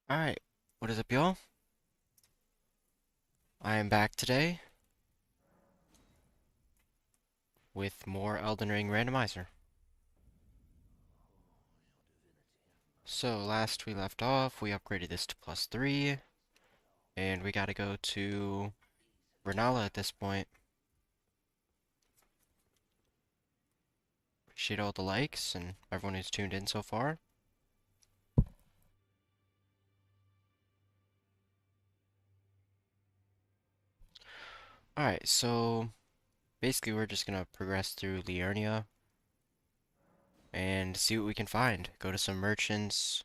Alright, what is up, y'all? I am back today with more Elden Ring Randomizer. So, last we left off, we upgraded this to +3, and we gotta go to Renala at this point. Appreciate all the likes and everyone who's tuned in so far. Alright, so basically we're just gonna progress through Liurnia and see what we can find. Go to some merchants,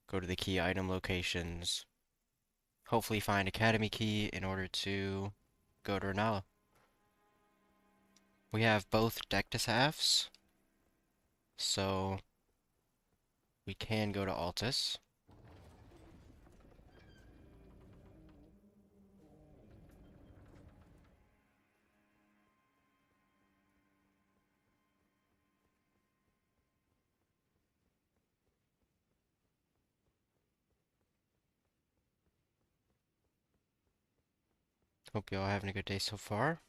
go to the key item locations, hopefully find Academy Key in order to go to Renala. We have both Dectus halves, so we can go to Altus. Hope you all having a good day so far.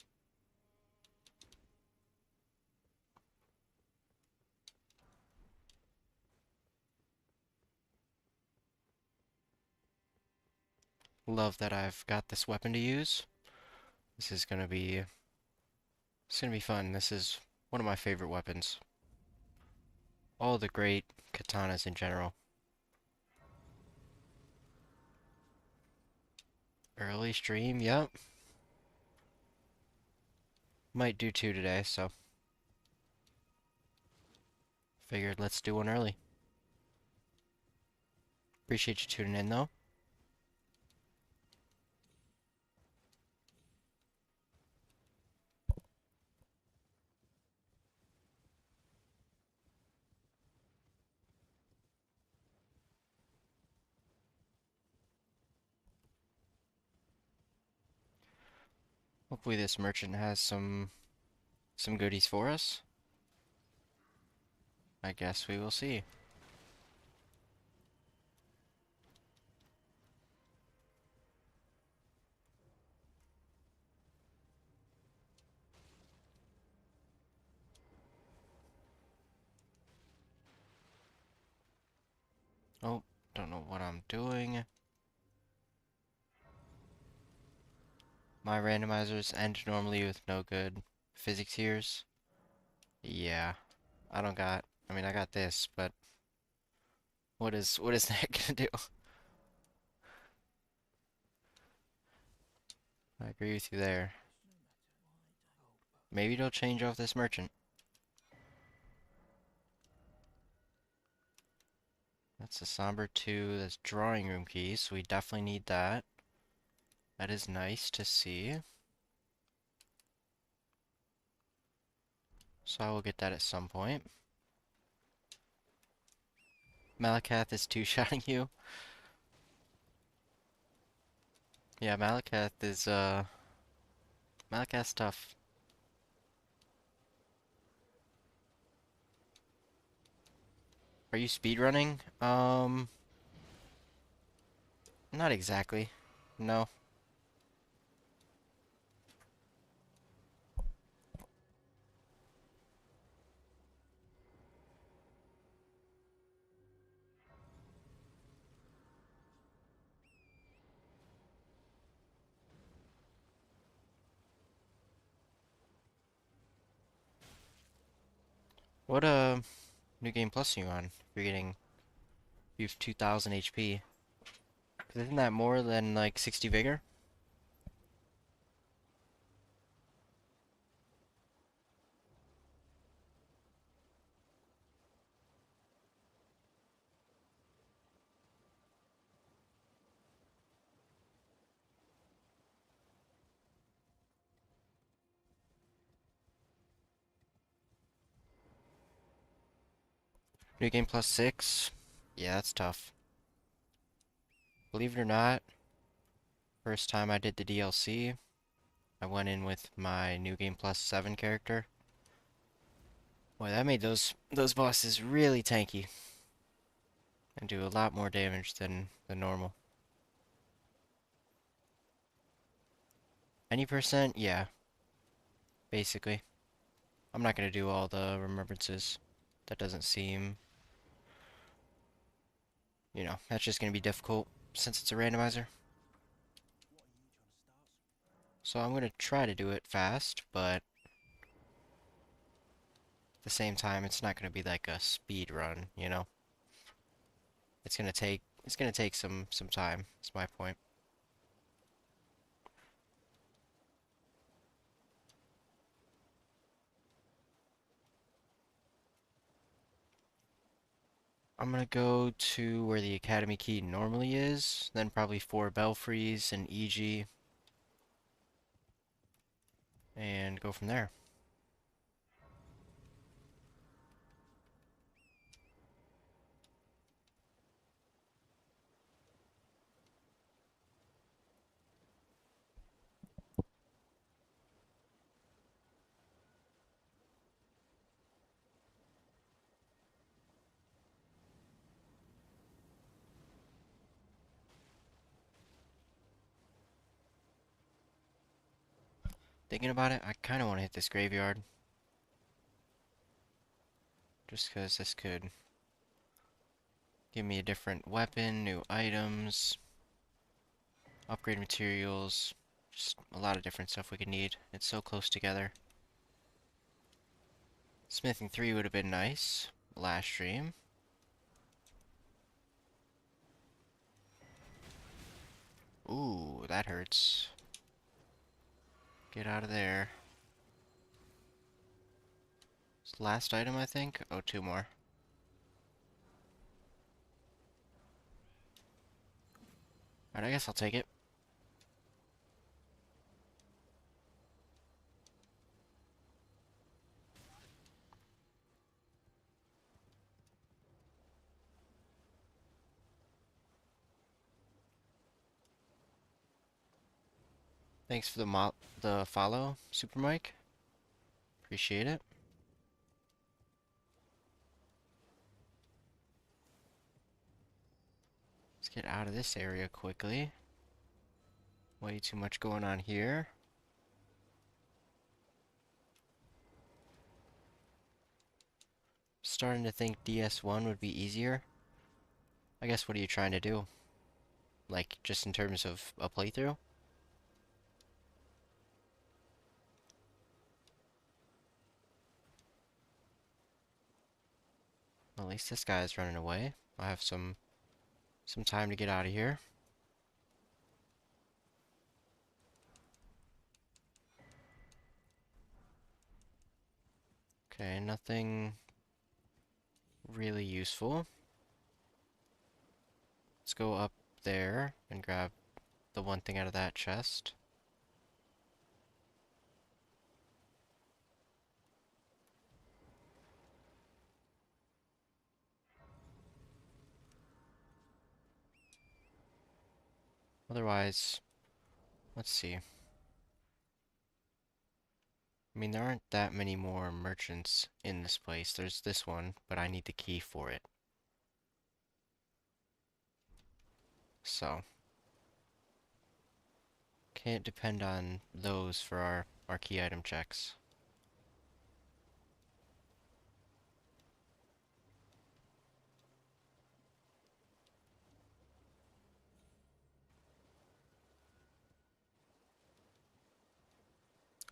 Love that I've got this weapon to use. This is gonna be fun. This is one of my favorite weapons. All the great katanas in general. Early stream, yep. Might do two today, so figured let's do one early. Appreciate you tuning in though. Hopefully this merchant has some goodies for us. I guess we will see. Oh, don't know what I'm doing. My randomizers end normally with no good physics here's. Yeah, I mean I got this, but what is that gonna do? I agree with you there. Maybe they'll change off this merchant. That's a somber 2, that's drawing room keys, so we definitely need that. That is nice to see. So I will get that at some point. Malakath is two-shotting you. Yeah, Malakath's tough. Are you speedrunning? Not exactly. No. What new game plus are you on? You have 2000 HP. 'Cause isn't that more than like 60 vigor? New game plus 6? Yeah, that's tough. Believe it or not, first time I did the DLC, I went in with my new game plus 7 character. Boy, that made those bosses really tanky. and do a lot more damage than the normal. Any percent? Yeah, basically. I'm not gonna do all the remembrances. That doesn't seem, that's just gonna be difficult since it's a randomizer. So I'm gonna try to do it fast, but at the same time, it's not gonna be like a speed run, you know? It's gonna take some time. That's my point. I'm gonna go to where the academy key normally is, then probably 4 belfries and EG, and go from there. Thinking about it, I kind of want to hit this graveyard, just because this could give me a different weapon, new items, upgrade materials, just a lot of different stuff we could need. It's so close together. Smithing 3 would have been nice last stream. Ooh, that hurts. Get out of there. It's last item, I think? Oh, 2 more. Alright, I guess I'll take it. Thanks for the follow, Super Mike. Appreciate it. Let's get out of this area quickly. Way too much going on here. Starting to think DS1 would be easier. I guess what are you trying to do? Like, just in terms of a playthrough? Well, at least this guy is running away. I have some time to get out of here. Okay, nothing really useful. Let's go up there and grab the one thing out of that chest. Otherwise, let's see. I mean, there aren't that many more merchants in this place. There's this one, but I need the key for it. So, can't depend on those for our key item checks.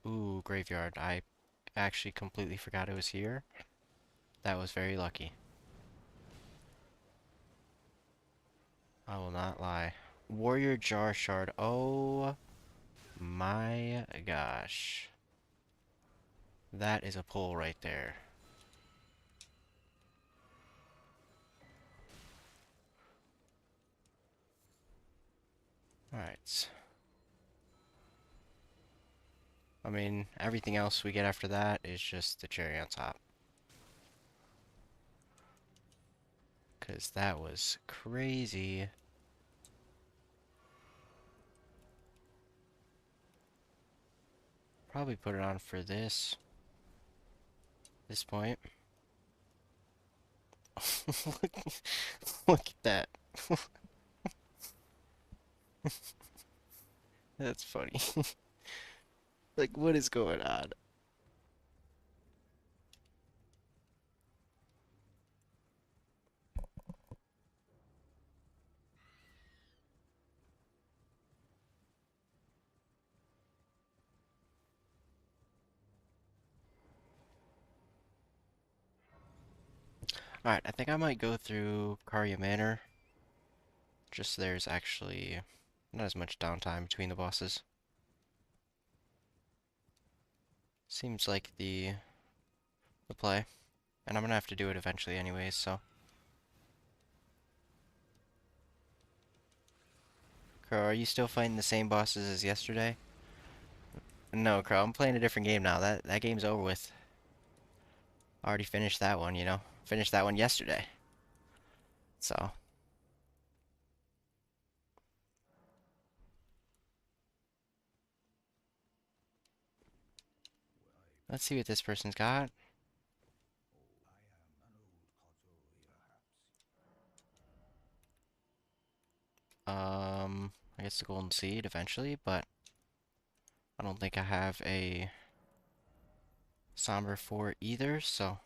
Ooh, graveyard. I actually completely forgot it was here. That was very lucky. I will not lie. Warrior Jar Shard. Oh my gosh. That is a pull right there. Alright. I mean, everything else we get after that is just the cherry on top. Because that was crazy. Probably put it on for this point. Look, look at that. That's funny. Like, what is going on? Alright, I think I might go through Karya Manor. Just there's actually not as much downtime between the bosses. Seems like the play. And I'm gonna have to do it eventually anyways, so. Crow, are you still fighting the same bosses as yesterday? No, Crow, I'm playing a different game now. That game's over with. I already finished that one, you know. Finished that one yesterday. So, let's see what this person's got. I guess the golden seed eventually, but I don't think I have a somber for either, so.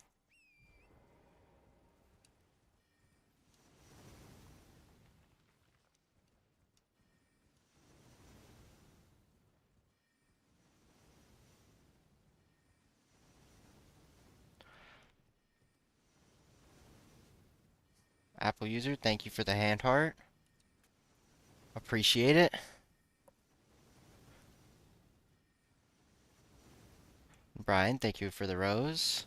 Apple user, thank you for the hand heart. Appreciate it. Brian, thank you for the rose.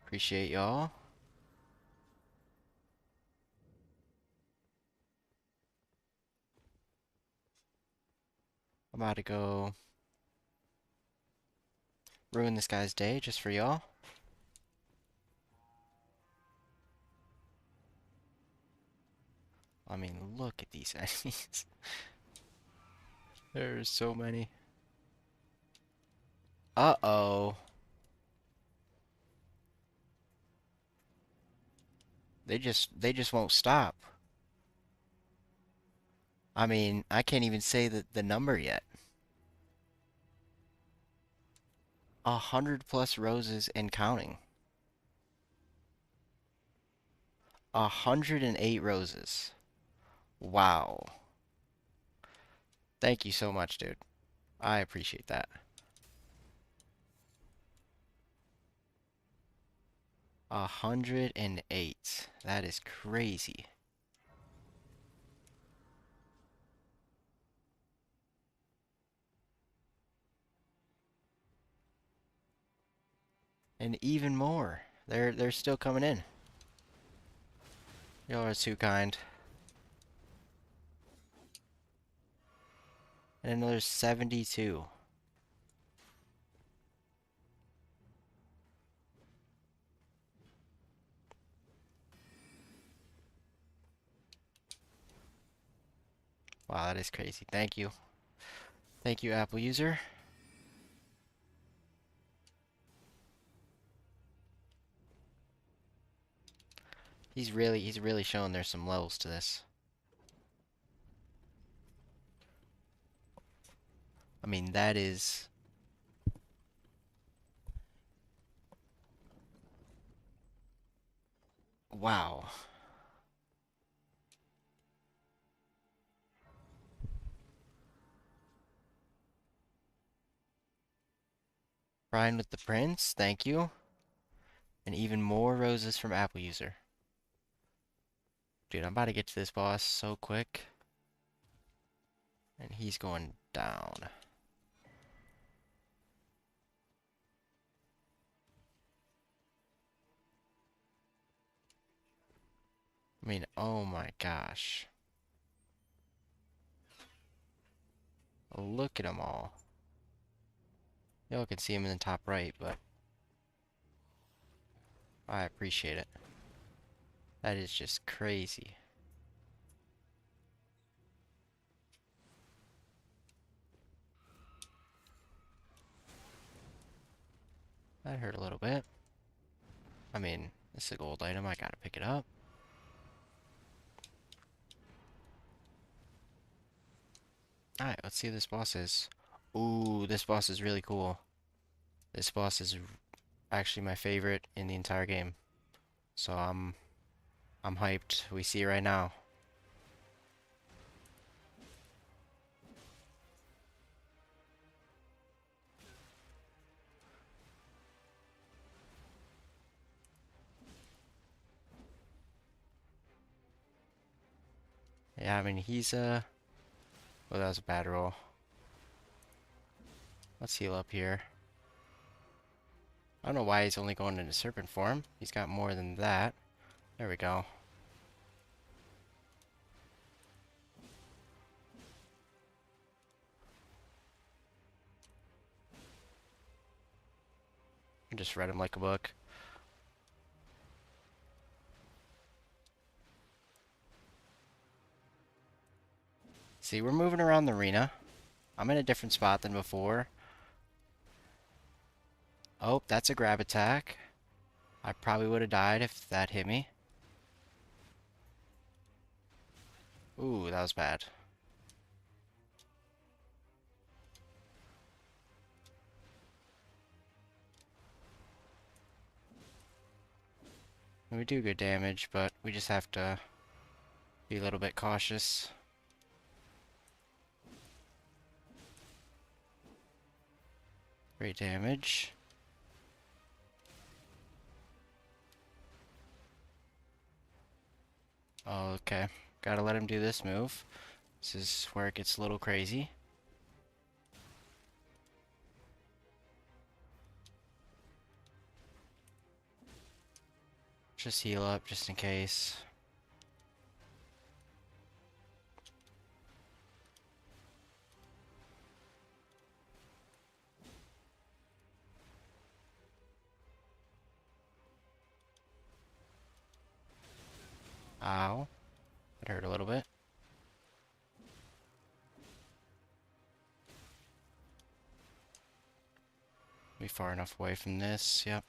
Appreciate y'all. I'm about to go ruin this guy's day just for y'all. I mean, look at these enemies. There's so many. Uh-oh. They just won't stop. I mean, I can't even say the number yet. 100+ roses and counting. 108 roses. Wow. Thank you so much, dude. I appreciate that. 108. That is crazy. And even more. They're still coming in. Y'all are too kind. And another 72. Wow, that is crazy. Thank you. Thank you, Apple user. He's really showing there's some levels to this. I mean, that is wow. Brian with the prince, thank you. And even more roses from Apple user. Dude, I'm about to get to this boss so quick. And he's going down. I mean, oh my gosh. Look at them all. Y'all can see him in the top right, but I appreciate it. That is just crazy. That hurt a little bit. I mean, it's a gold item. I gotta pick it up. Alright, let's see who this boss is. Ooh, this boss is really cool. This boss is actually my favorite in the entire game. So I'm hyped. We see it right now. Yeah, I mean he's well, that was a bad roll. Let's heal up here. I don't know why he's only going into serpent form. He's got more than that. There we go. I just read him like a book. See, we're moving around the arena. I'm in a different spot than before. Oh, that's a grab attack. I probably would have died if that hit me. Ooh, that was bad. We do good damage, but we just have to be a little bit cautious. Great damage. Okay, gotta let him do this move. This is where it gets a little crazy. Just heal up just in case. Ow. That hurt a little bit. Be far enough away from this, yep.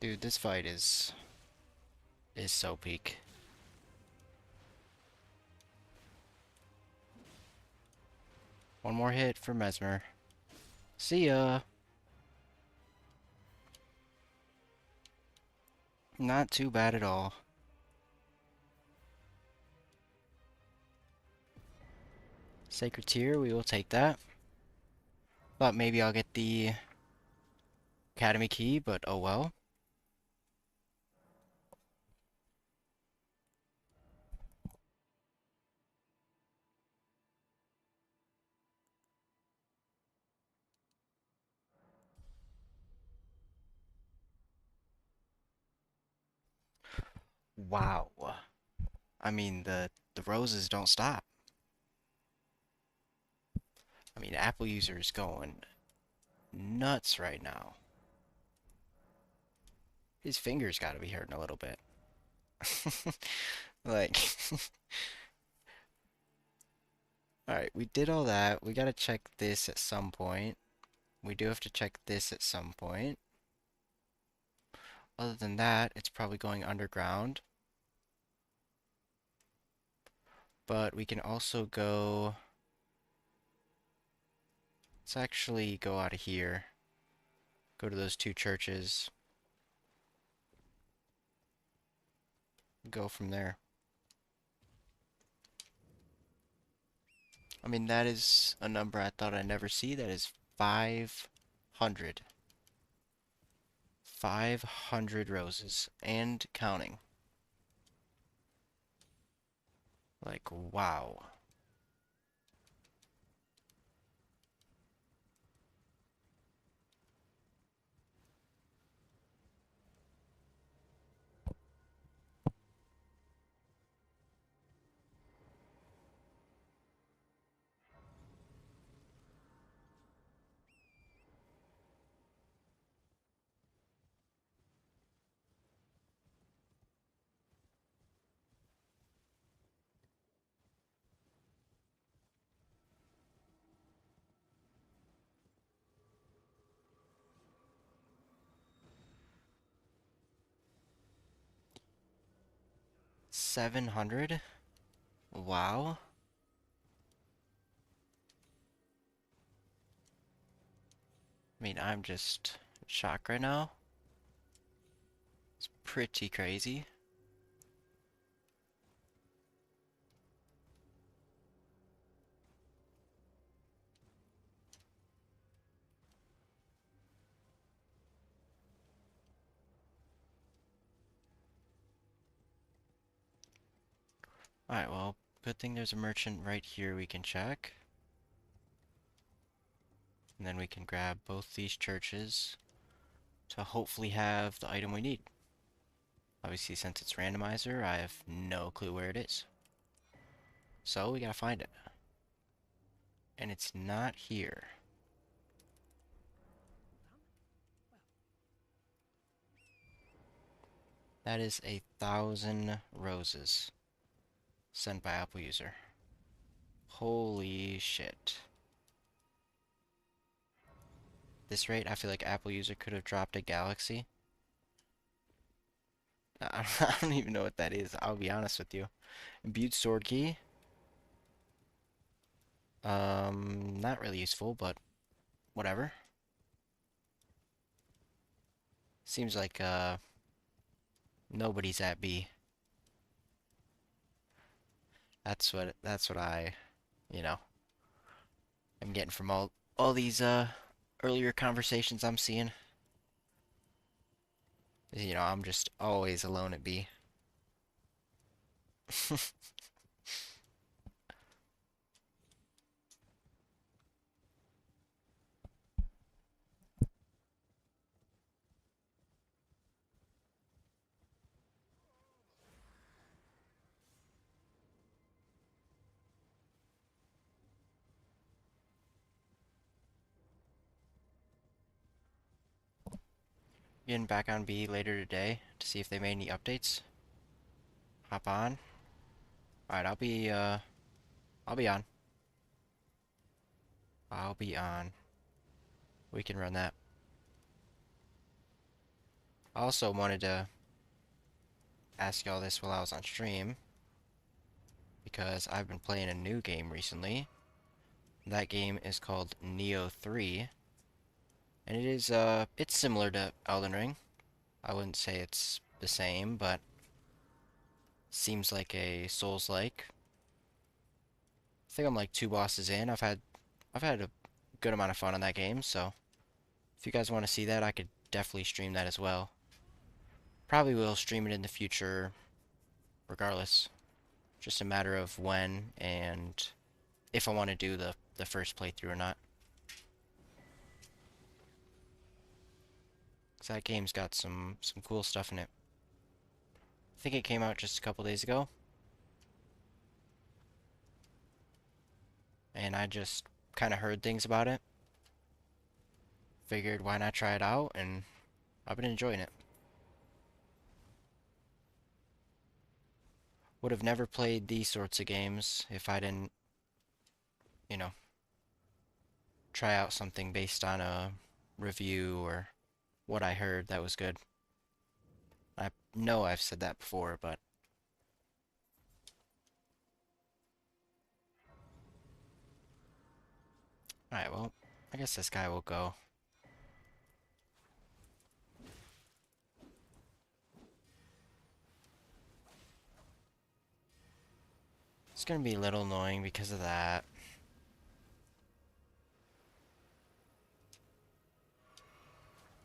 Dude, this fight is so peak. One more hit for Mesmer. See ya! Not too bad at all. Sacred Tear, we will take that. Thought maybe I'll get the Academy Key, but oh well. Wow. I mean, the roses don't stop. I mean, Apple users going nuts right now. His fingers gotta be hurting a little bit. Like, alright, we did all that. We gotta check this at some point. We do have to check this at some point. Other than that, it's probably going underground. But we can also go... Let's actually go out of here. Go to those two churches. Go from there. I mean, that is a number I thought I'd never see. That is 500. 500 roses. And counting. Like, wow. 700? Wow. I mean, I'm just shocked right now. It's pretty crazy. Alright, well, good thing there's a merchant right here we can check. And then we can grab both these churches to hopefully have the item we need. Obviously, since it's randomizer, I have no clue where it is. So, we gotta find it. And it's not here. That is 1,000 roses sent by Apple user. Holy shit. This rate, I feel like Apple user could have dropped a galaxy. I don't even know what that is, I'll be honest with you. Imbued sword key. Not really useful, but whatever. Seems like, nobody's at B. That's what I, you know, I'm getting from all these, earlier conversations I'm seeing. You know, I'm just always alone at B. Getting back on B later today to see if they made any updates. Hop on. Alright, I'll be on. I'll be on. We can run that. I also wanted to ask y'all this while I was on stream, because I've been playing a new game recently. That game is called Neo 3, and it's similar to Elden Ring. I wouldn't say it's the same, but seems like a Souls-like. I think I'm like 2 bosses in. I've had a good amount of fun on that game, so if you guys want to see that, I could definitely stream that as well. Probably will stream it in the future, regardless. Just a matter of when and if I want to do the first playthrough or not. 'Cause that game's got some cool stuff in it. I think it came out just a couple days ago, and I just kind of heard things about it. Figured why not try it out, and I've been enjoying it. Would have never played these sorts of games if I didn't, you know, try out something based on a review or what I heard that was good. I know I've said that before, but alright, well, I guess this guy will go. It's gonna be a little annoying because of that.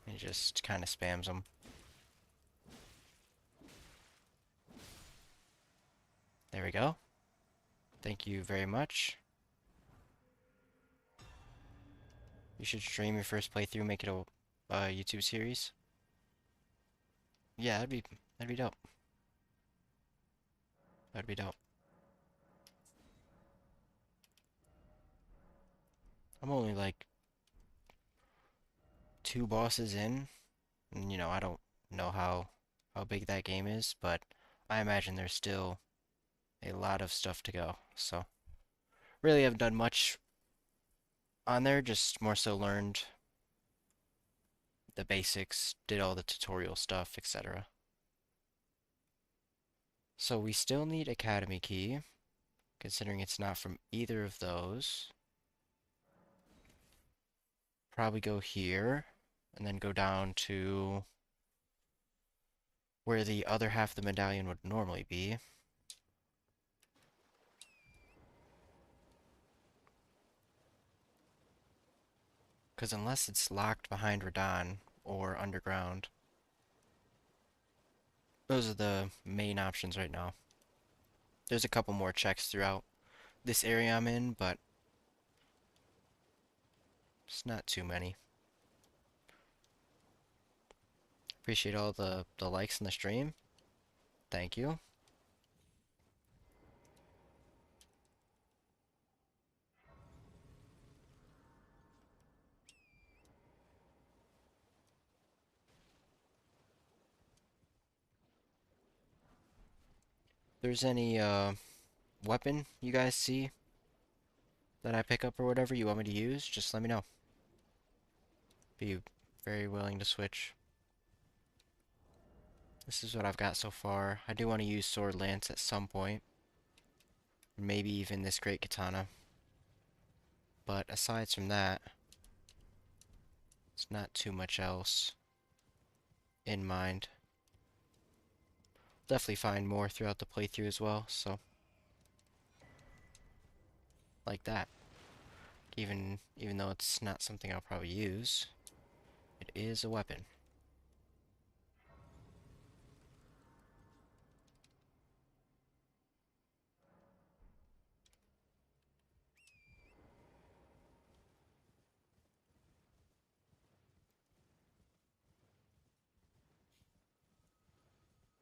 He just kind of spams them. There we go. Thank you very much. You should stream your first playthrough, make it a YouTube series. Yeah, that'd be dope. That'd be dope. I'm only like 2 bosses in, and you know, I don't know how big that game is, but I imagine there's still a lot of stuff to go. So, really haven't done much on there, just more so learned the basics, did all the tutorial stuff, etc. So we still need Academy Key, considering it's not from either of those. Probably go here, and then go down to where the other half of the medallion would normally be. Because unless it's locked behind Radon or underground, those are the main options right now. There's a couple more checks throughout this area I'm in, but it's not too many. Appreciate all the likes in the stream. Thank you. If there's any weapon you guys see that I pick up or whatever you want me to use, just let me know. Be very willing to switch. This is what I've got so far. I do want to use Sword Lance at some point. Maybe even this Great Katana. But aside from that, it's not too much else in mind. Definitely find more throughout the playthrough as well, so like that. Even though it's not something I'll probably use, it is a weapon.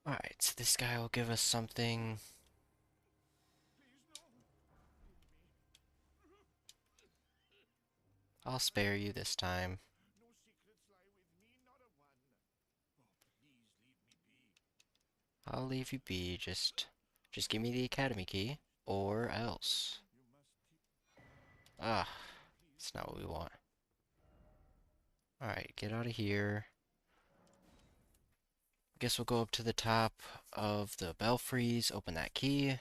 Alright, so this guy will give us something. I'll spare you this time. I'll leave you be, just give me the academy key, or else. Ah, it's not what we want. Alright, get out of here. Guess we'll go up to the top of the belfries, open that key.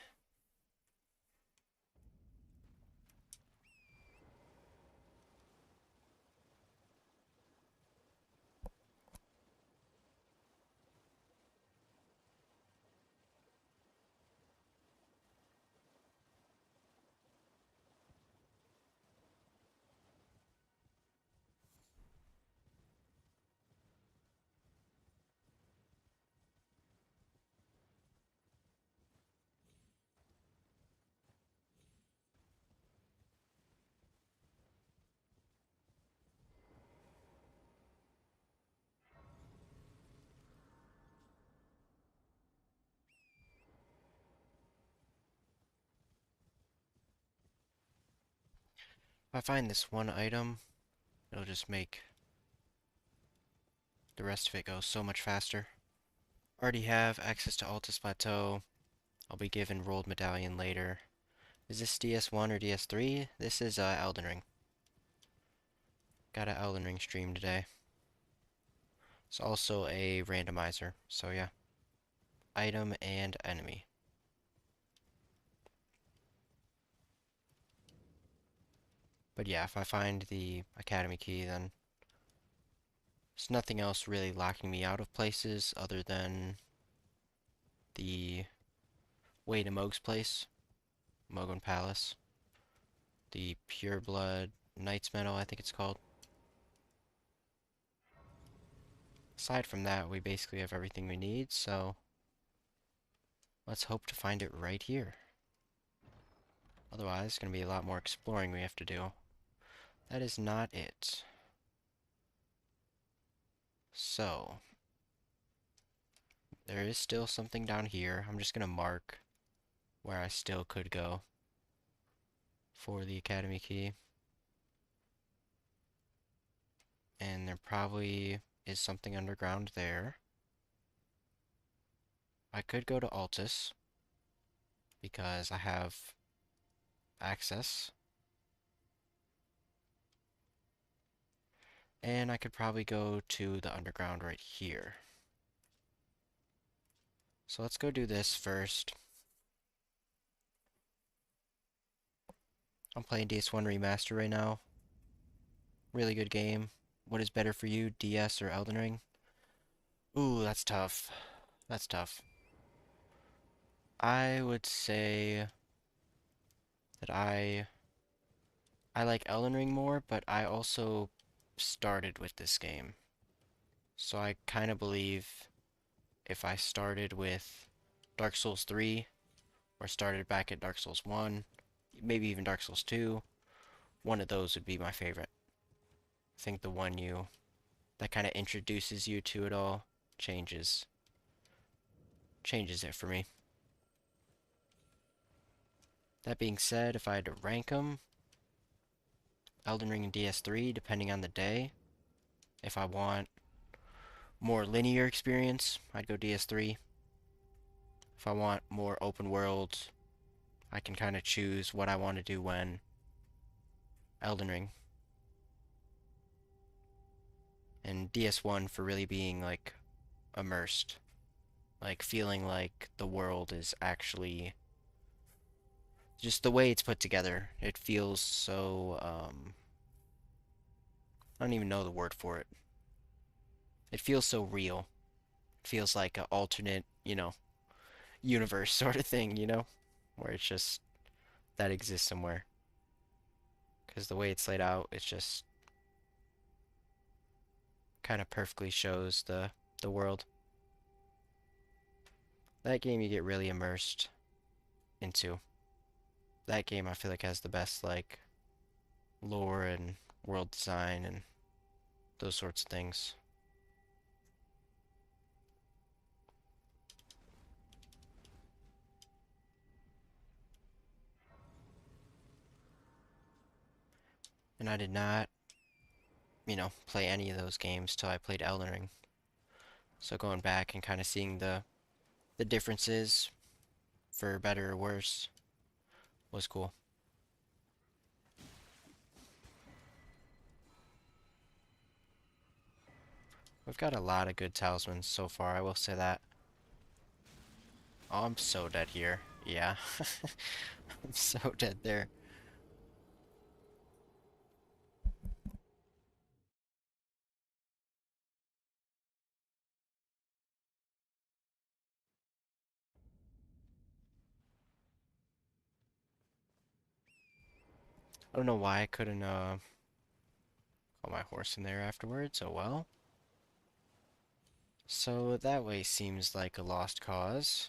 If I find this one item, it'll just make the rest of it go so much faster. Already have access to Altus Plateau. I'll be given Rolled Medallion later. Is this DS1 or DS3? This is Elden Ring. Got an Elden Ring stream today. It's also a randomizer, so yeah. Item and enemy. But yeah, if I find the academy key, then there's nothing else really locking me out of places other than the way to Moog's place, Mogan Palace. The Pure Blood Knight's Medal, I think it's called. Aside from that, we basically have everything we need, so let's hope to find it right here. Otherwise, it's going to be a lot more exploring we have to do. That is not it. So, there is still something down here. I'm just going to mark where I still could go for the academy key. And there probably is something underground there. I could go to Altus because I have access. And I could probably go to the underground right here. So let's go do this first. I'm playing DS1 Remaster right now. Really good game. What is better for you, DS or Elden Ring? Ooh, that's tough. That's tough. I would say that I like Elden Ring more, but I also started with this game. So I kind of believe if I started with Dark Souls 3 or started back at Dark Souls 1, maybe even Dark Souls 2, one of those would be my favorite. I think the one that kind of introduces you to it all changes changes it for me. That being said, if I had to rank them, Elden Ring and DS3, depending on the day. If I want more linear experience, I'd go DS3. If I want more open world, I can kind of choose what I want to do when Elden Ring. And DS1 for really being like immersed, like feeling like the world is actually just the way it's put together. It feels so I don't even know the word for it. It feels so real. It feels like an alternate, universe sort of thing, where it's just that exists somewhere. Because the way it's laid out, it's just kind of perfectly shows the world. That game you get really immersed into. That game I feel like has the best like lore and world design and those sorts of things. And I did not, play any of those games till I played Elden Ring. So going back and kind of seeing the differences for better or worse was cool. We've got a lot of good talismans so far, I will say that. Oh, I'm so dead here. Yeah. I'm so dead there. I don't know why I couldn't call my horse in there afterwards. Oh well. So that way seems like a lost cause.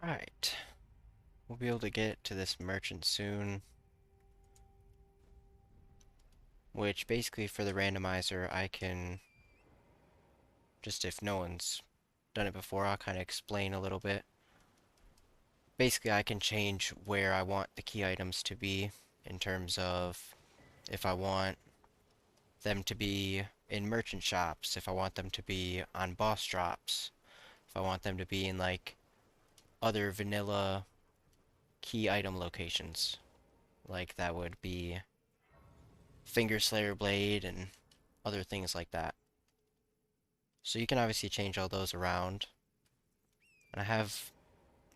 Right. We'll be able to get to this merchant soon. Which basically for the randomizer I can just if no one's done it before, I'll kind of explain a little bit. Basically, I can change where I want the key items to be in terms of if I want them to be in merchant shops, if I want them to be on boss drops, if I want them to be in like other vanilla key item locations. Like that would be Finger Slayer Blade and other things like that. So you can obviously change all those around. And I have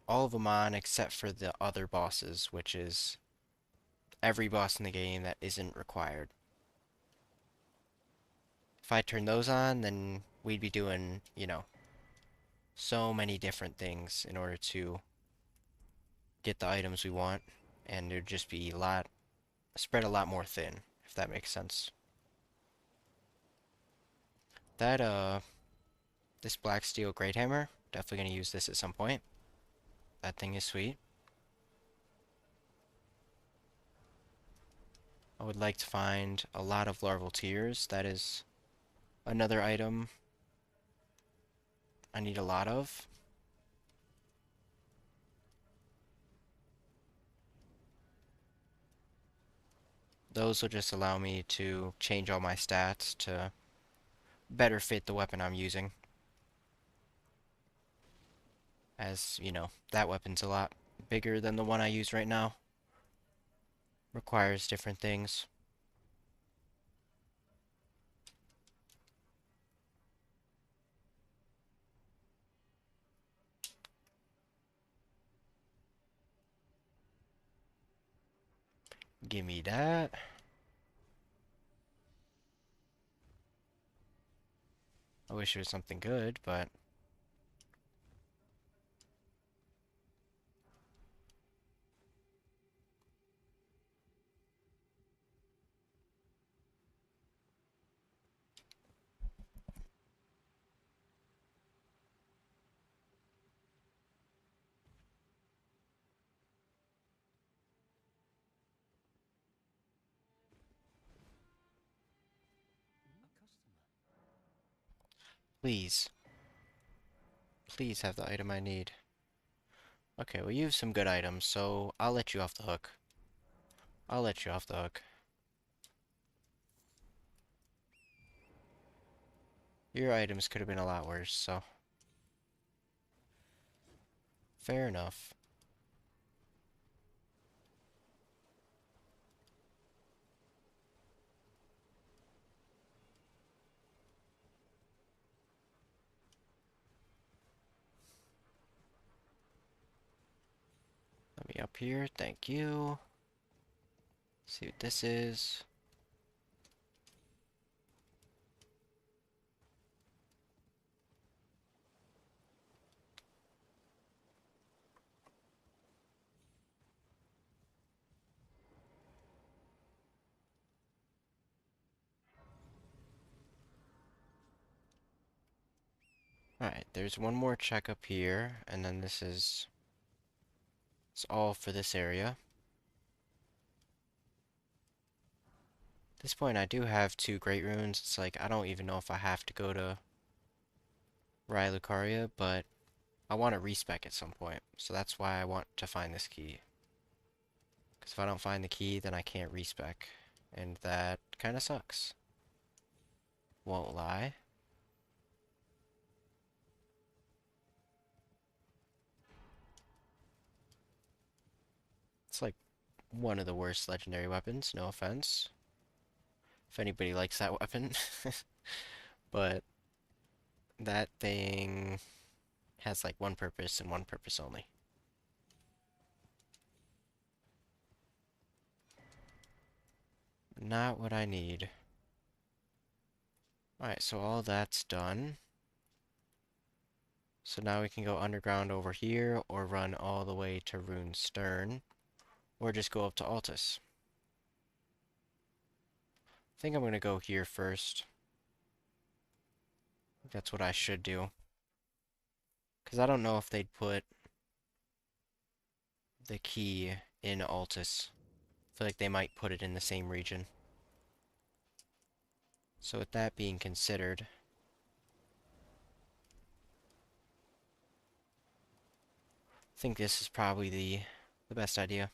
all of them on except for the other bosses, which is every boss in the game that isn't required. If I turn those on, then we'd be doing, so many different things in order to get the items we want, and it would just be spread a lot more thin, if that makes sense. That, this Black Steel Great Hammer, definitely gonna use this at some point. That thing is sweet. I would like to find a lot of larval tears. That is another item I need a lot of. Those will just allow me to change all my stats to better fit the weapon I'm using. As, you know, that weapon's a lot bigger than the one I use right now. Requires different things. Give me that. I wish it was something good, but please. Please have the item I need. Okay, well, you have some good items, so I'll let you off the hook. I'll let you off the hook. Your items could have been a lot worse, so fair enough. Let me up here, thank you. See what this is. Alright, there's one more check up here, and then this is... It's all for this area. At this point, I do have 2 great runes. It's like, I don't even know if I have to go to Lucaria, but I want to respec at some point. So that's why I want to find this key. Because if I don't find the key, then I can't respec. And that kind of sucks. Won't lie. It's like one of the worst legendary weapons, no offense. If anybody likes that weapon. But that thing has like one purpose and one purpose only. Not what I need. Alright, so all that's done. So now we can go underground over here, or run all the way to Rune Stern, or just go up to Altus. I think I'm gonna go here first. That's what I should do. Because I don't know if they'd put the key in Altus. I feel like they might put it in the same region. So with that being considered, I think this is probably the best idea.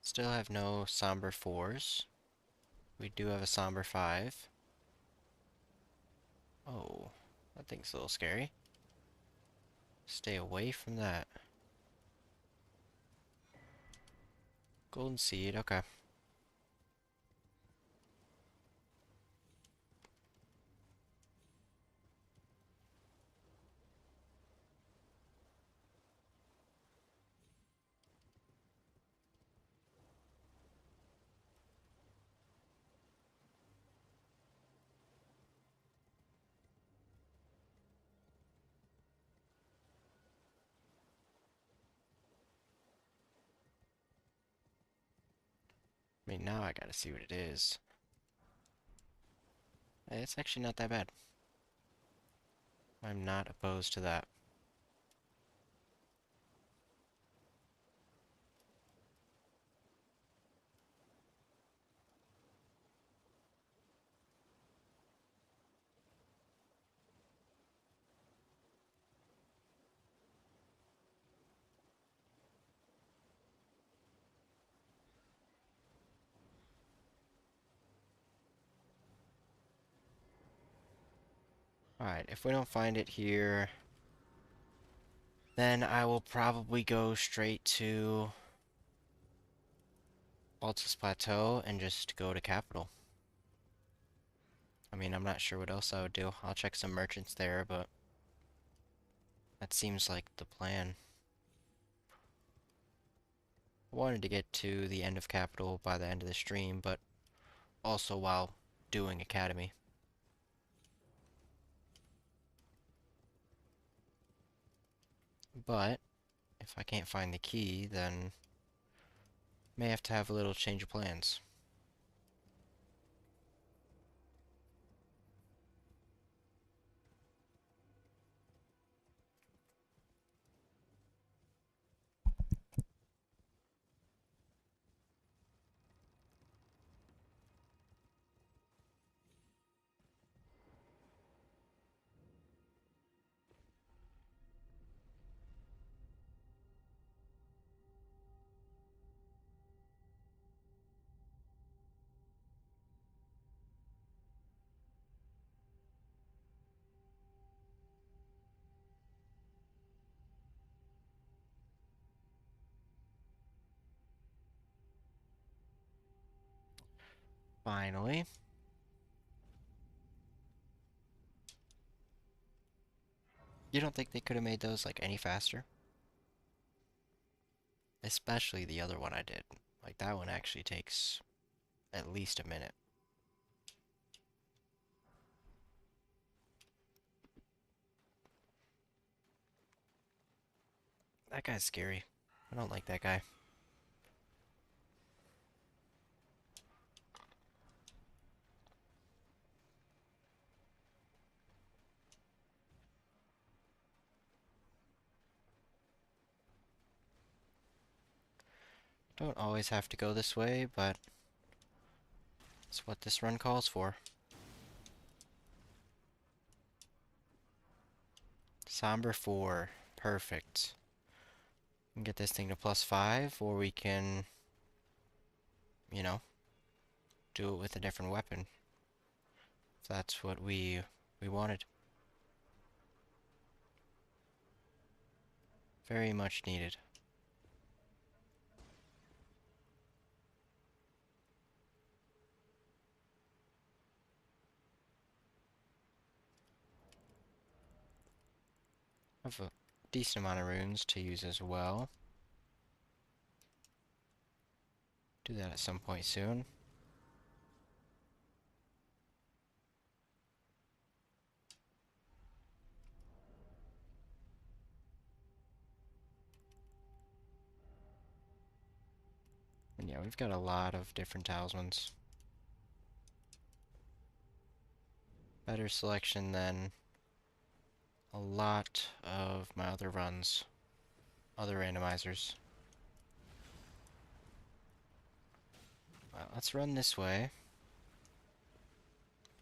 Still have no Somber 4s. We do have a Somber 5. Oh, that thing's a little scary. Stay away from that. Golden Seed, okay. now I gotta see what it is. It's actually not that bad. I'm not opposed to that. Alright, if we don't find it here, then I will probably go straight to Altus Plateau and just go to Capital. I mean, I'm not sure what else I would do. I'll check some merchants there, but that seems like the plan. I wanted to get to the end of Capital by the end of the stream, but also while doing Academy. But if I can't find the key, then may have to have a little change of plans. Finally. You don't think they could have made those like any faster? Especially the other one I did. Like that one actually takes at least a minute. That guy's scary. I don't like that guy. Don't always have to go this way, but it's what this run calls for. Somber 4. Perfect. We can get this thing to +5, or we can, you know, do it with a different weapon. If that's what we wanted. Very much needed. I have a decent amount of runes to use as well. Do that at some point soon. And yeah, we've got a lot of different talismans. Better selection than a lot of my other runs. Other randomizers. Well, let's run this way.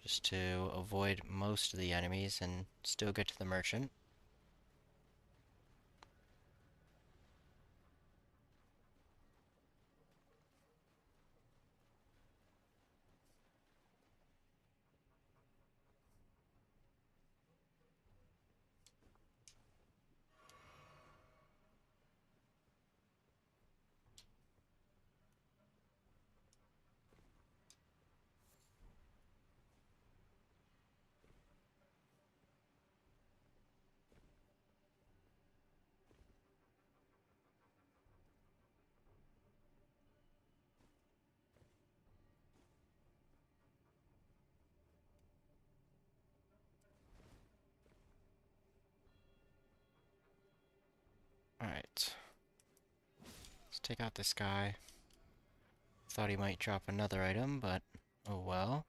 Just to avoid most of the enemies and still get to the merchant. Alright. Let's take out this guy. Thought he might drop another item, but oh well.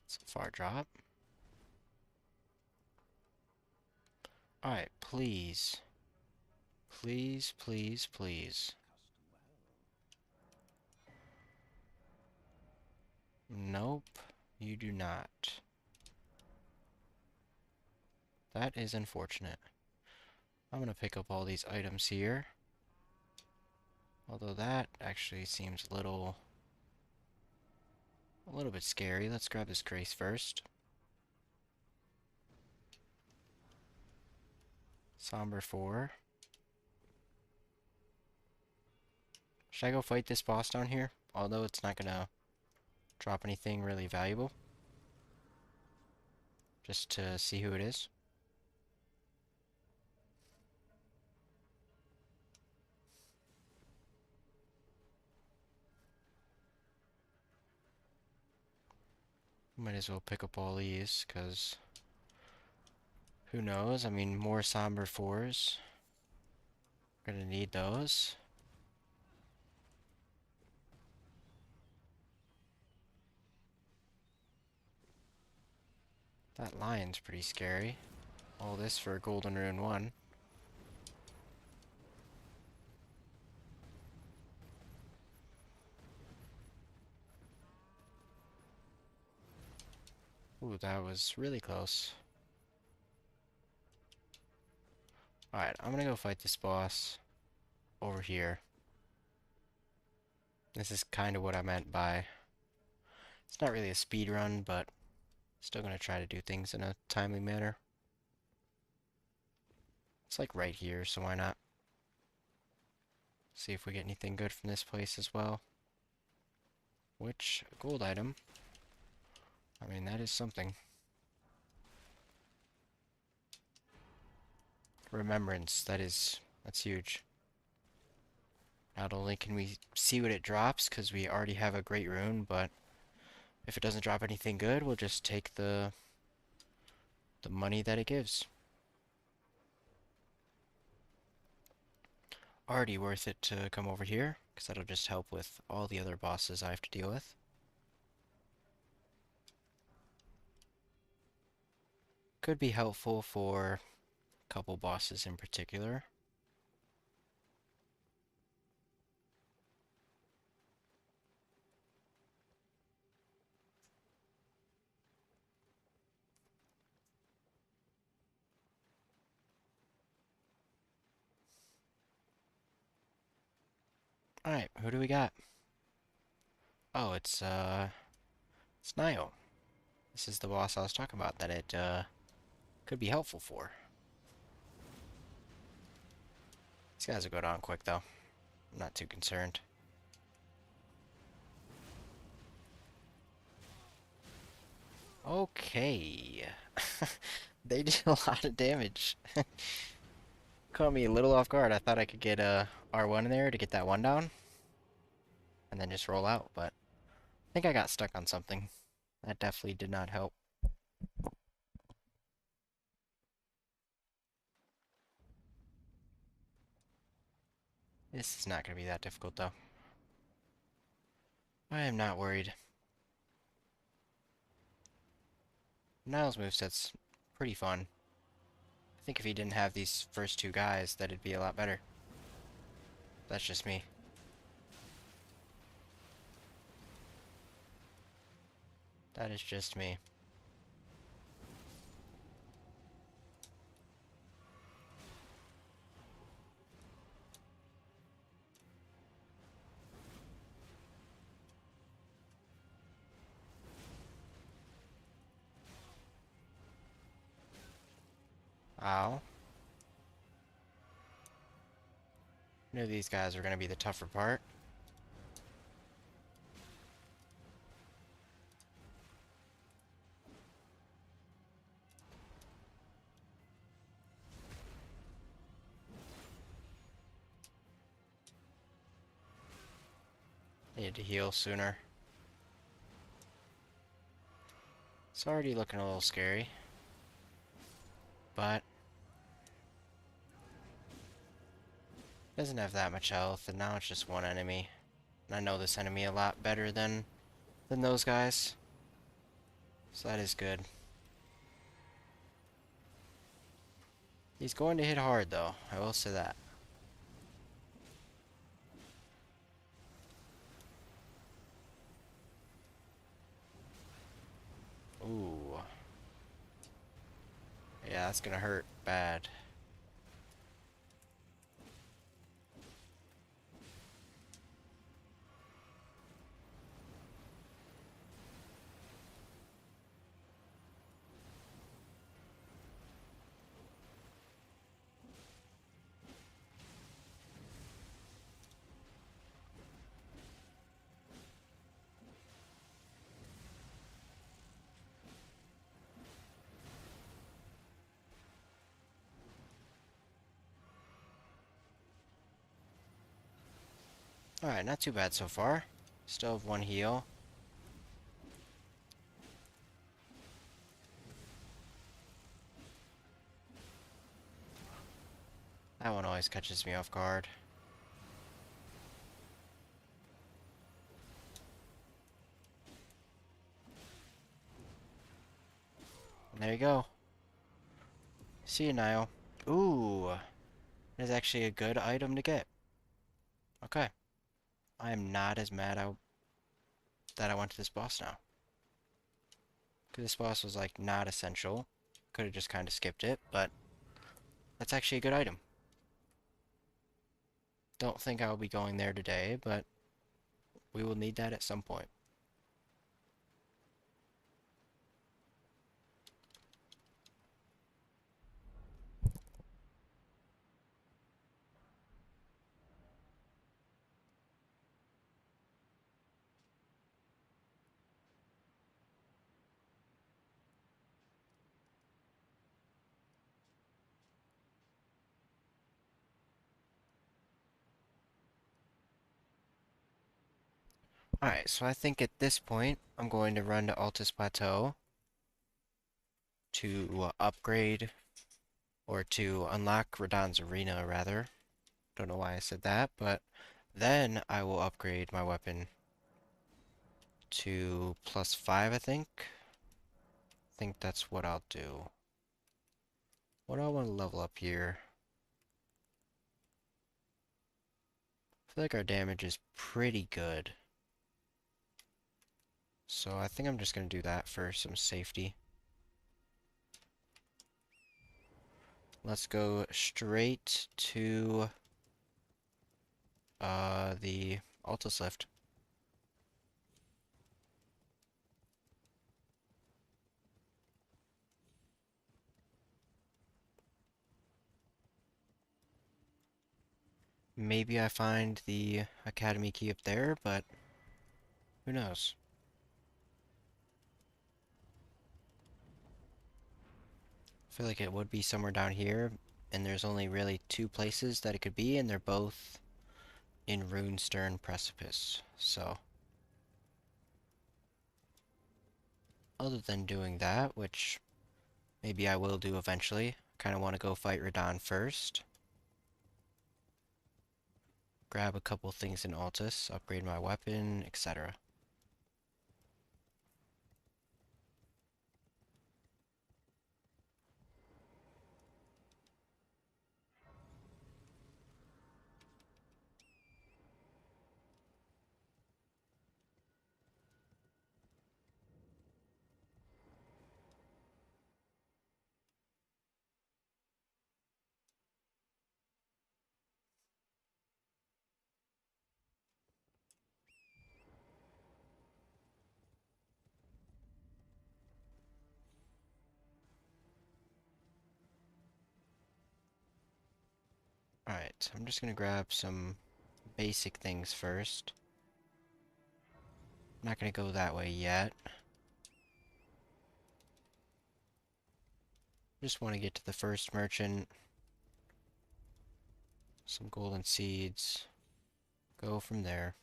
It's a far drop. Alright, please. Please, please, please. Nope, you do not. That is unfortunate. I'm gonna pick up all these items here. Although that actually seems a little bit scary. Let's grab this grace first. Somber 4. Should I go fight this boss down here? Although it's not gonna drop anything really valuable. Just to see who it is. Might as well pick up all these, because who knows? I mean, more Somber 4s. Gonna need those. That lion's pretty scary. All this for Golden Rune 1. Ooh, that was really close. Alright, I'm gonna go fight this boss over here. This is kind of what I meant by... It's not really a speed run, but still gonna try to do things in a timely manner. It's like right here, so why not? See if we get anything good from this place as well. Which, gold item. I mean, that is something. Remembrance, that's huge. Not only can we see what it drops, because we already have a great rune, but if it doesn't drop anything good, we'll just take the money that it gives. Already worth it to come over here, because that'll just help with all the other bosses I have to deal with. Could be helpful for a couple bosses in particular. Alright, who do we got? Oh, it's Nio. This is the boss I was talking about that it could be helpful for. These guys will go down quick though. I'm not too concerned. Okay. They did a lot of damage. Caught me a little off guard. I thought I could get a R1 in there to get that one down. And then just roll out, but I think I got stuck on something. That definitely did not help. This is not going to be that difficult though. I am not worried. Niall's moveset's pretty fun. I think if he didn't have these first two guys, that'd be a lot better. That's just me. That is just me. Ow. Knew these guys were going to be the tougher part. Needed to heal sooner. It's already looking a little scary. But Doesn't have that much health, and now it's just one enemy. And I know this enemy a lot better than those guys. So that is good. He's going to hit hard though, I will say that. Ooh. Yeah, that's gonna hurt bad. Alright, not too bad so far. Still have one heal. That one always catches me off guard. And there you go. See you, Niall. Ooh. That is actually a good item to get. Okay. I am not as mad that I went to this boss now. Because this boss was, like, not essential. Could have just kind of skipped it, but that's actually a good item. Don't think I'll be going there today, but we will need that at some point. Alright, so I think at this point, I'm going to run to Altus Plateau to upgrade, or to unlock Radahn's Arena, rather. Don't know why I said that, but then I will upgrade my weapon to +5, I think. I think that's what I'll do. What do I want to level up here? I feel like our damage is pretty good. So I think I'm just going to do that for some safety. Let's go straight to the Altus Lift. Maybe I find the Academy key up there, but who knows? I feel like it would be somewhere down here, and there's only really two places that it could be, and they're both in Runestern Precipice. So, other than doing that, which maybe I will do eventually, kind of want to go fight Radahn first. Grab a couple things in Altus, upgrade my weapon, etc. Alright, I'm just gonna grab some basic things first. I'm not gonna go that way yet. Just want to get to the first merchant. Some golden seeds. Go from there.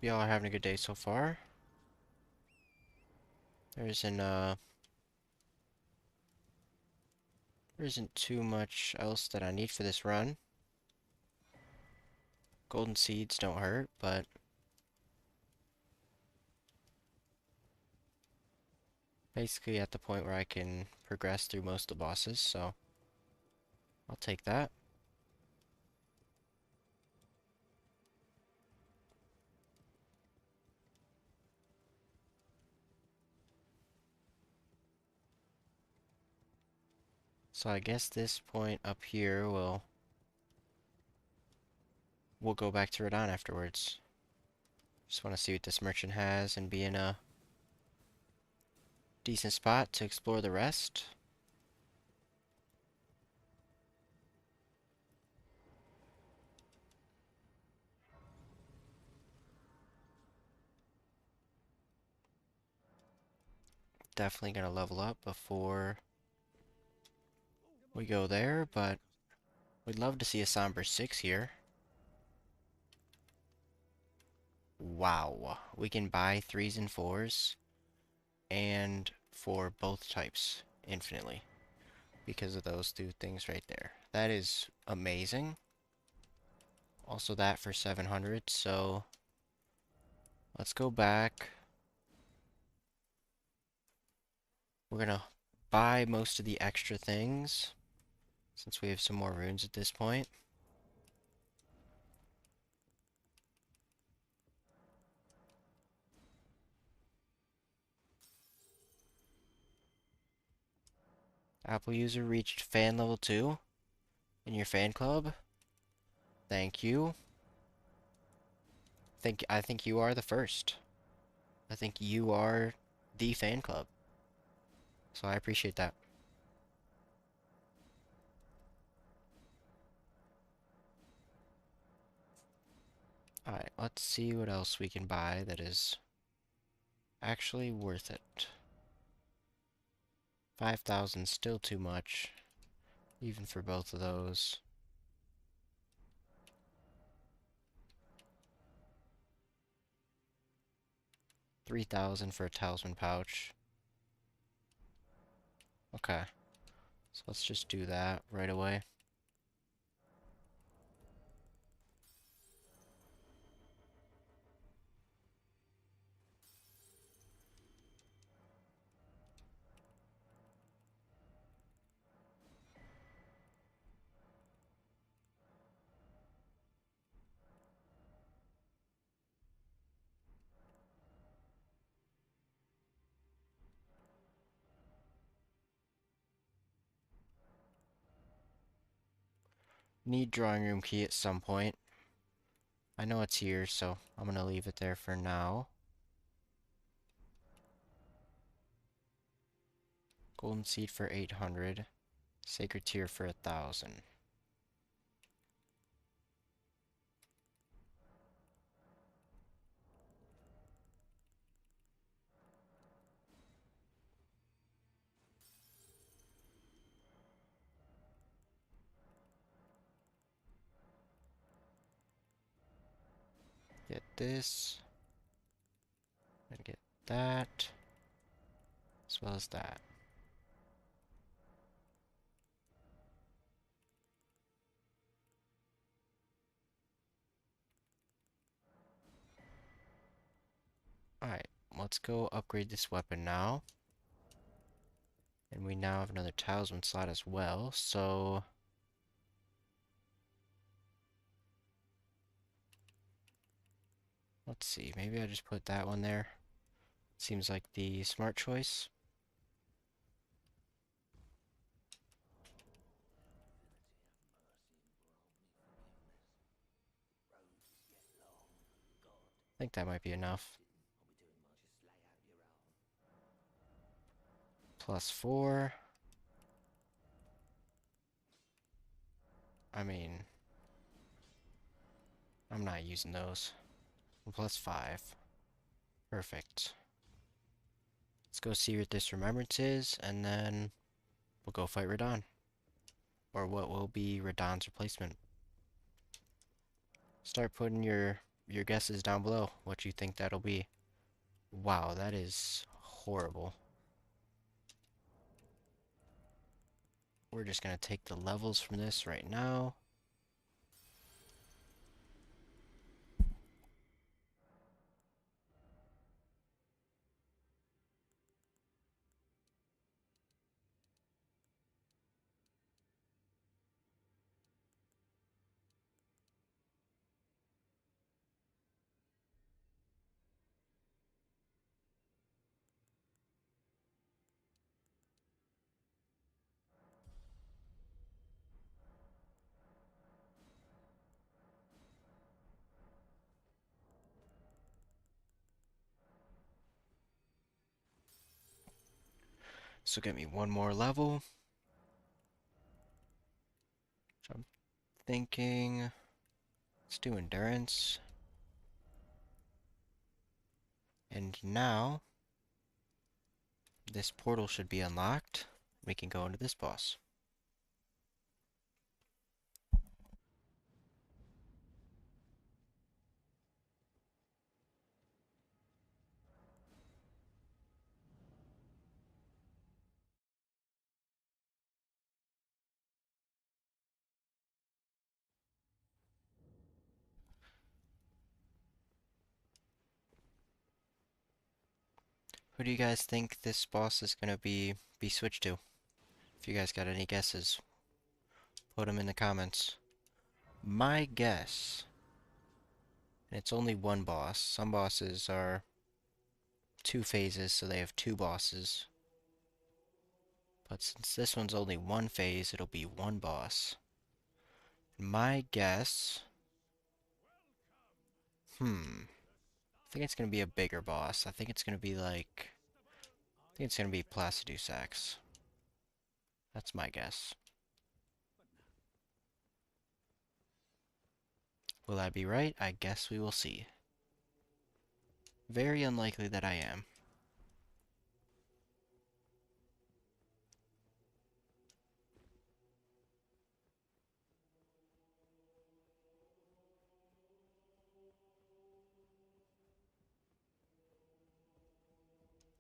Y'all are having a good day so far. There isn't there isn't too much else that I need for this run. Golden seeds don't hurt, but basically at the point where I can progress through most of the bosses, so I'll take that. So I guess this point up here we'll go back to Radon afterwards. Just want to see what this merchant has and be in a decent spot to explore the rest. Definitely gonna level up before we go there, but we'd love to see a Somber 6 here. Wow, we can buy 3s and 4s and for both types infinitely because of those two things right there. That is amazing. Also that for 700, so let's go back. We're gonna buy most of the extra things since we have some more runes at this point. Apple user reached fan level 2 in your fan club. Thank you. I think you are the first. I think you are the fan club. So I appreciate that. Alright, let's see what else we can buy that is actually worth it. 5,000 still too much, even for both of those. 3,000 for a talisman pouch. Okay, so let's just do that right away. Need drawing room key at some point. I know it's here, so I'm gonna leave it there for now. Golden seed for 800. Sacred tear for 1,000. Get this. And get that. As well as that. Alright, let's go upgrade this weapon now. And we now have another talisman slot as well, so let's see, maybe I just put that one there. Seems like the smart choice. I think that might be enough. +4. I mean, I'm not using those. +5. Perfect. Let's go see what this remembrance is, and then we'll go fight Radon. Or what will be Radon's replacement. Start putting your your guesses down below, what you think that'll be. Wow, that is horrible. We're just gonna take the levels from this right now. So get me one more level. So I'm thinking, let's do endurance. And now, this portal should be unlocked. We can go into this boss. Who do you guys think this boss is gonna be switched to? If you guys got any guesses, put them in the comments. My guess, and it's only one boss. Some bosses are two phases, so they have two bosses. But since this one's only one phase, it'll be one boss. My guess, I think it's gonna be a bigger boss. I think it's gonna be like, I think it's gonna be Placidusax. That's my guess. Will I be right? I guess we will see. Very unlikely that I am.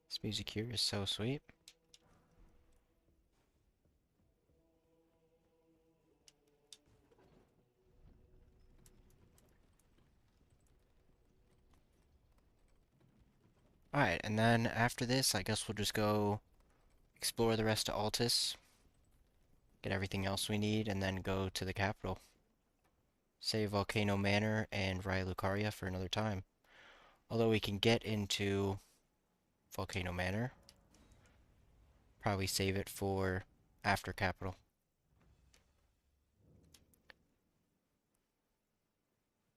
This music here is so sweet. Alright, and then after this, I guess we'll just go explore the rest of Altus, get everything else we need, and then go to the capital. Save Volcano Manor and Raya Lucaria for another time. Although we can get into Volcano Manor, probably save it for after capital.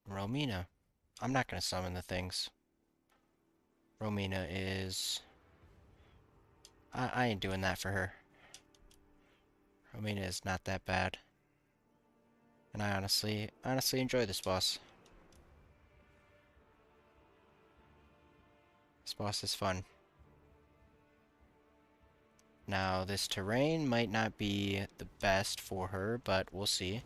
Romina. I'm not gonna summon the things. Romina is... I ain't doing that for her. Romina is not that bad. And I honestly enjoy this boss. This boss is fun. Now, this terrain might not be the best for her, but we'll see.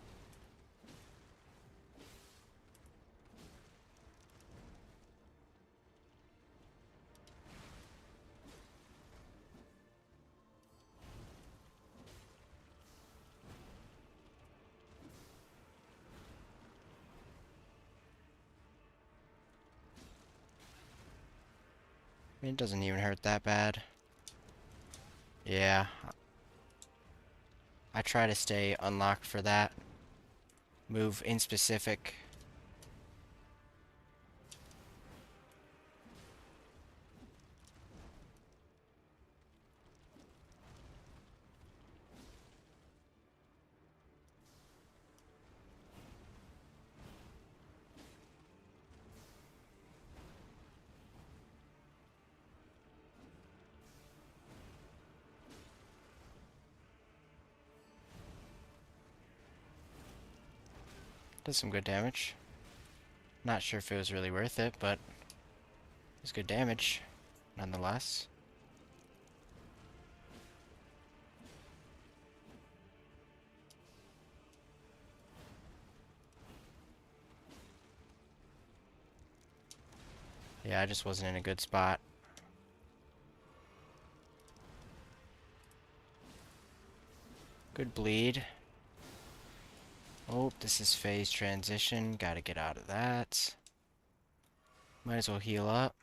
I mean, it doesn't even hurt that bad. Yeah. I try to stay unlocked for that. Move in specific. Does some good damage. Not sure if it was really worth it, but it's good damage, nonetheless. Yeah, I just wasn't in a good spot. Good bleed. Oh, this is phase transition. Gotta get out of that. Might as well heal up.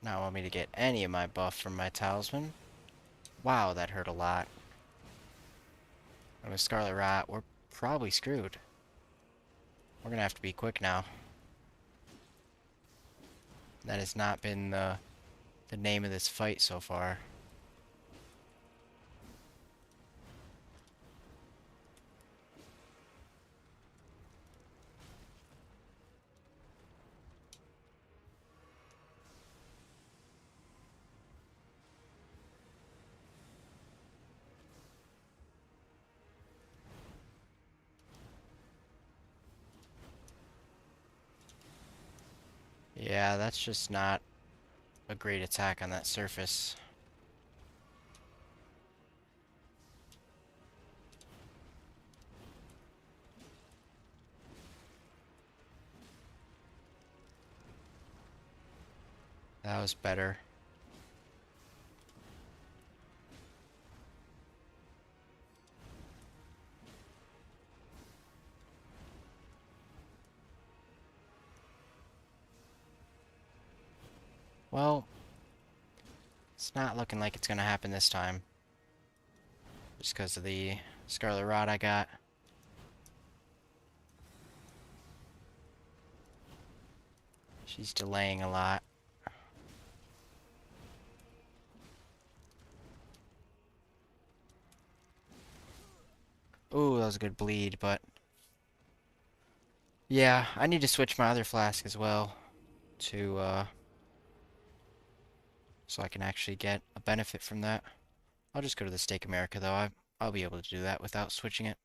Not want me to get any of my buff from my talisman. Wow, that hurt a lot. And with Scarlet Rot, we're probably screwed. We're gonna have to be quick now. That has not been the name of this fight so far. Yeah, that's just not a great attack on that surface. That was better. Well, it's not looking like it's gonna happen this time. Just because of the Scarlet Rot I got. She's delaying a lot. Ooh, that was a good bleed, but... Yeah, I need to switch my other flask as well to, so I can actually get a benefit from that. I'll just go to the Stake America, though. I'll be able to do that without switching it.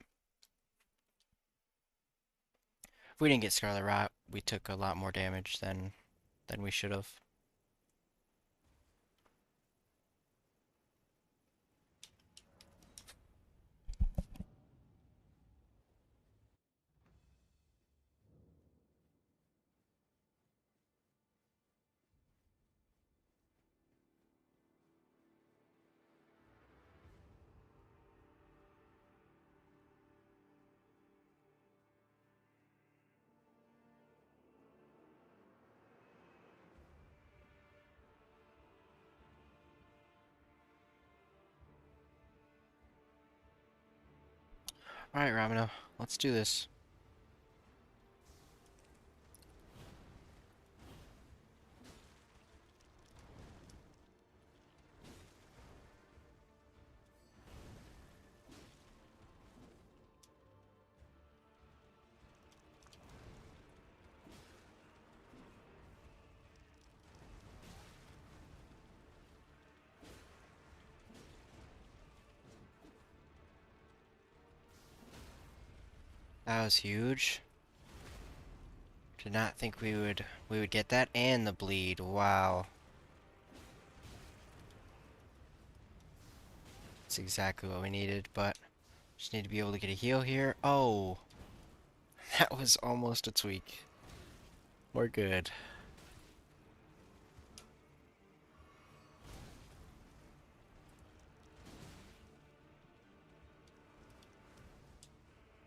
If we didn't get Scarlet Rot, we took a lot more damage than we should have. Alright, Ramino, let's do this. That was huge. Did not think we would get that and the bleed. Wow. That's exactly what we needed, but just need to be able to get a heal here. Oh, that was almost a tweak. We're good.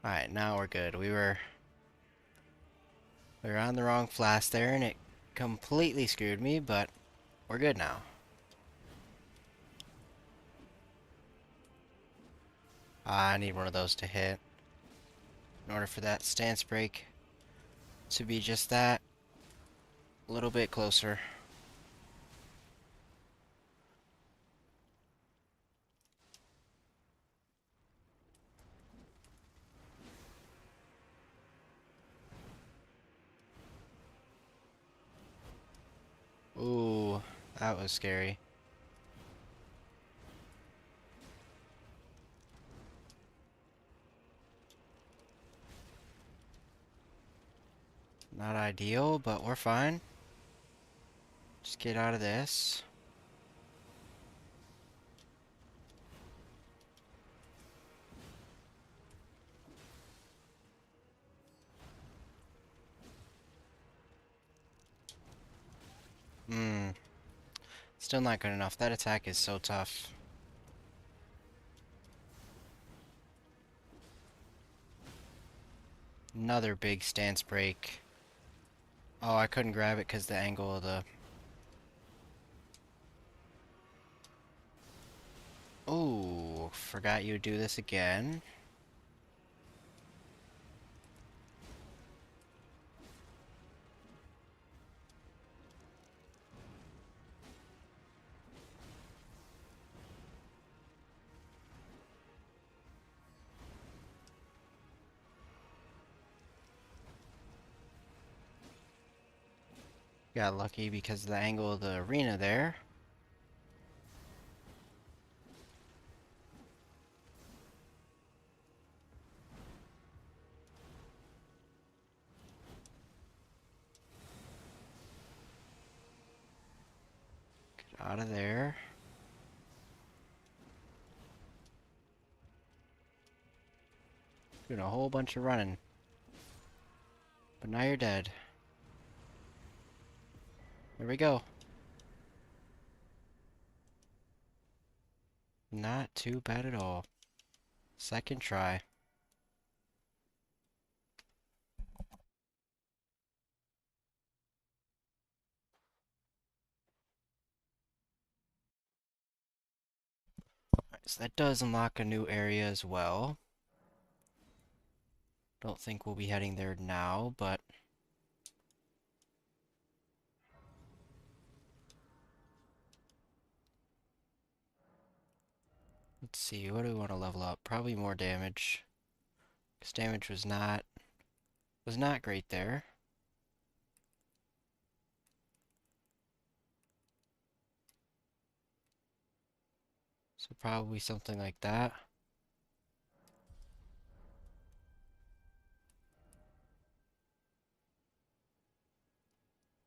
Alright, now we're good. We were on the wrong flask there and it completely screwed me, but we're good now. I need one of those to hit in order for that stance break to be just that a little bit closer. Ooh, that was scary. Not ideal, but we're fine. Just get out of this. Still not good enough. That attack is so tough. Another big stance break. Oh, I couldn't grab it because the angle of the... Oh, forgot you'd do this again. Got lucky because of the angle of the arena there. Get out of there. Doing a whole bunch of running. But now you're dead. There we go. Not too bad at all. Second try. Alright, so that does unlock a new area as well. Don't think we'll be heading there now, but... Let's see, what do we want to level up? Probably more damage. Because damage was not great there. So probably something like that.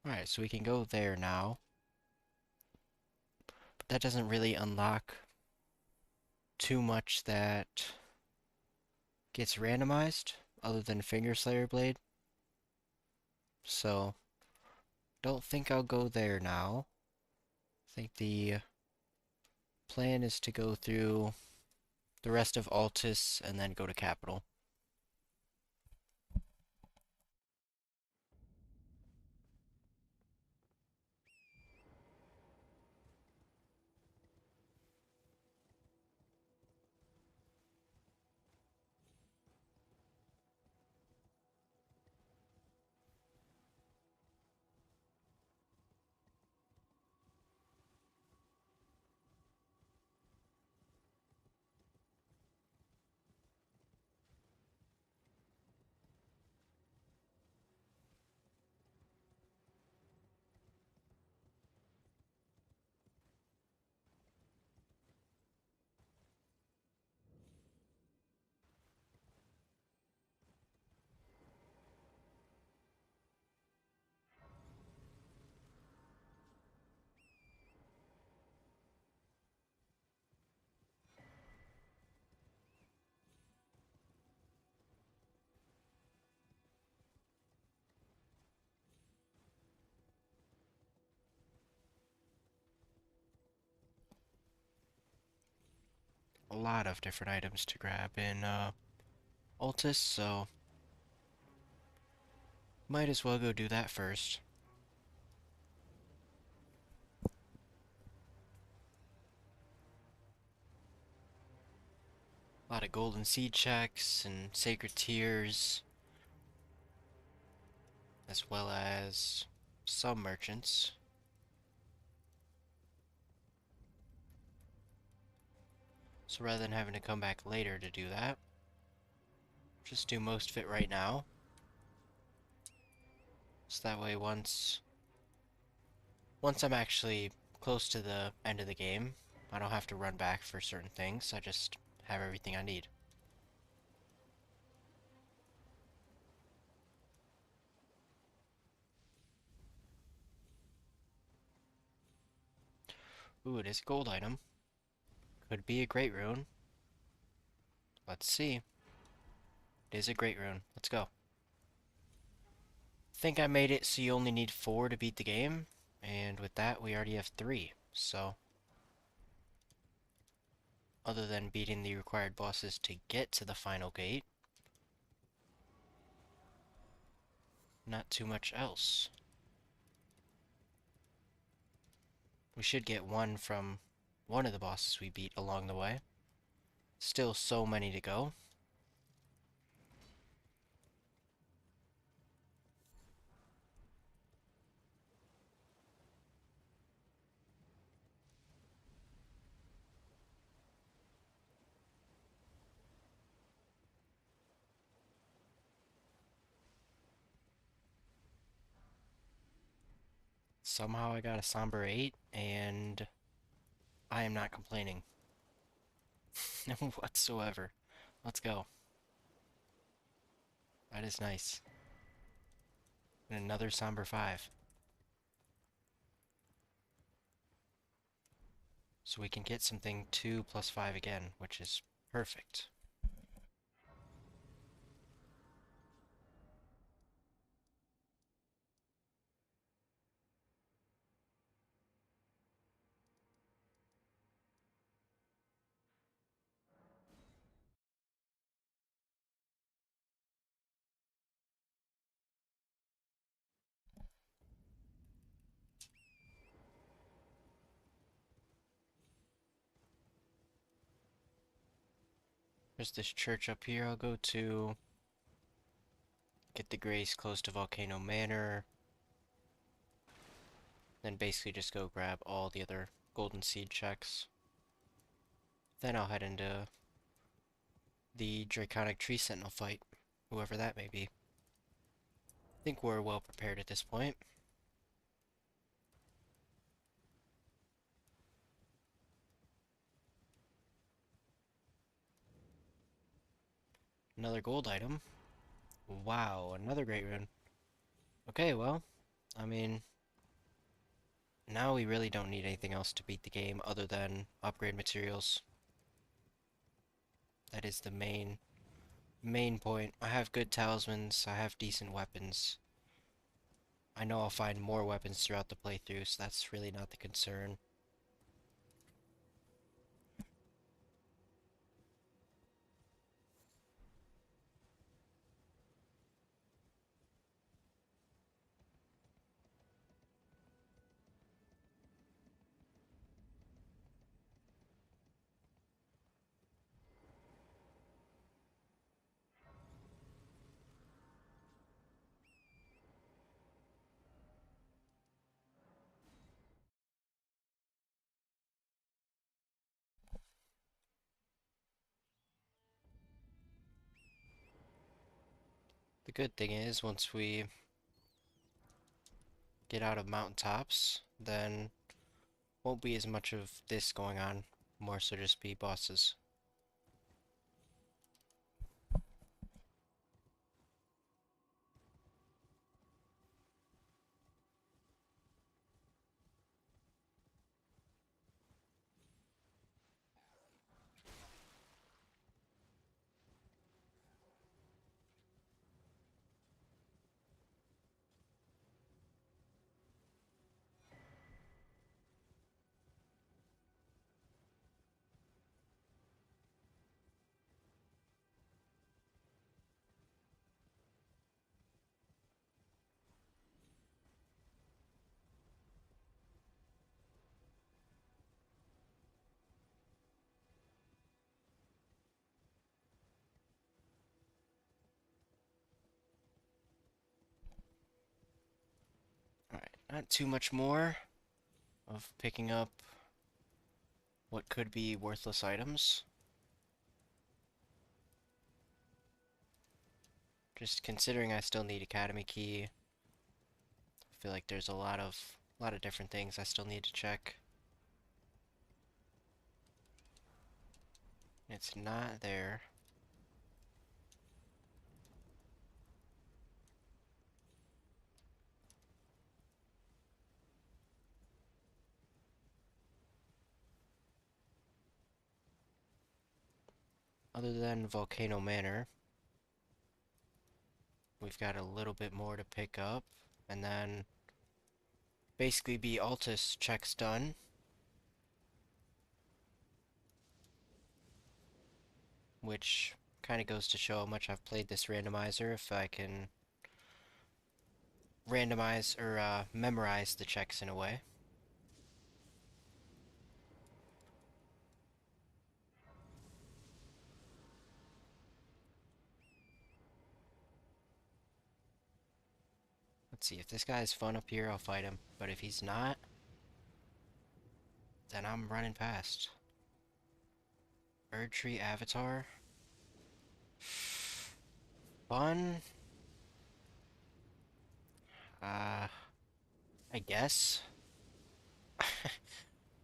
Alright, so we can go there now. But that doesn't really unlock too much that gets randomized, other than Finger Slayer Blade. So, don't think I'll go there now. I think the plan is to go through the rest of Altus and then go to Capital. A lot of different items to grab in Altus, so might as well go do that first. A lot of golden seed checks and sacred tears, as well as some merchants. So rather than having to come back later to do that, just do most of it right now. So that way once I'm actually close to the end of the game, I don't have to run back for certain things. I just have everything I need. Ooh, it is a gold item. Could be a great rune. Let's see. It is a great rune. Let's go. Think I made it so you only need 4 to beat the game. And with that, we already have 3. so other than beating the required bosses to get to the final gate, not too much else. We should get one from one of the bosses we beat along the way. Still so many to go. Somehow I got a somber 8, and I am not complaining whatsoever. Let's go. That is nice. And another somber 5. So we can get something 2 plus 5 again, which is perfect. There's this church up here I'll go to. Get the grace close to Volcano Manor. Then basically just go grab all the other golden seed checks. Then I'll head into the Draconic Tree Sentinel fight, whoever that may be. I think we're well prepared at this point. Another gold item. Wow, another great rune. Okay, well, I mean, now we really don't need anything else to beat the game other than upgrade materials. That is the main point. I have good talismans, I have decent weapons. I know I'll find more weapons throughout the playthrough, so that's really not the concern. The good thing is, once we get out of mountaintops, then won't be as much of this going on, more so just be bosses. Alright, not too much more of picking up what could be worthless items. Just considering I still need Academy Key, I feel like there's a lot of different things I still need to check. It's not there. Other than Volcano Manor, we've got a little bit more to pick up, and then basically be Altus checks done. which kind of goes to show how much I've played this randomizer if I can randomize or memorize the checks in a way. Let's see, if this guy's fun up here, I'll fight him. But if he's not, then I'm running past. Bird Tree Avatar. Fun? Uh, I guess.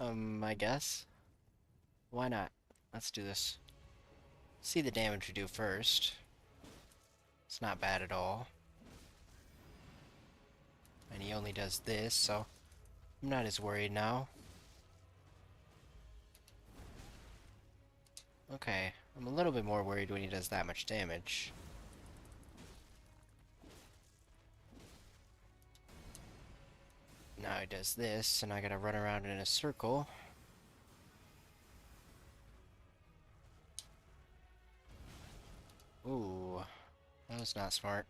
I guess. Why not? Let's do this. See the damage we do first. It's not bad at all. And he only does this, so I'm not as worried now. Okay, I'm a little bit more worried when he does that much damage. Now he does this, and I gotta run around in a circle. Ooh, that was not smart.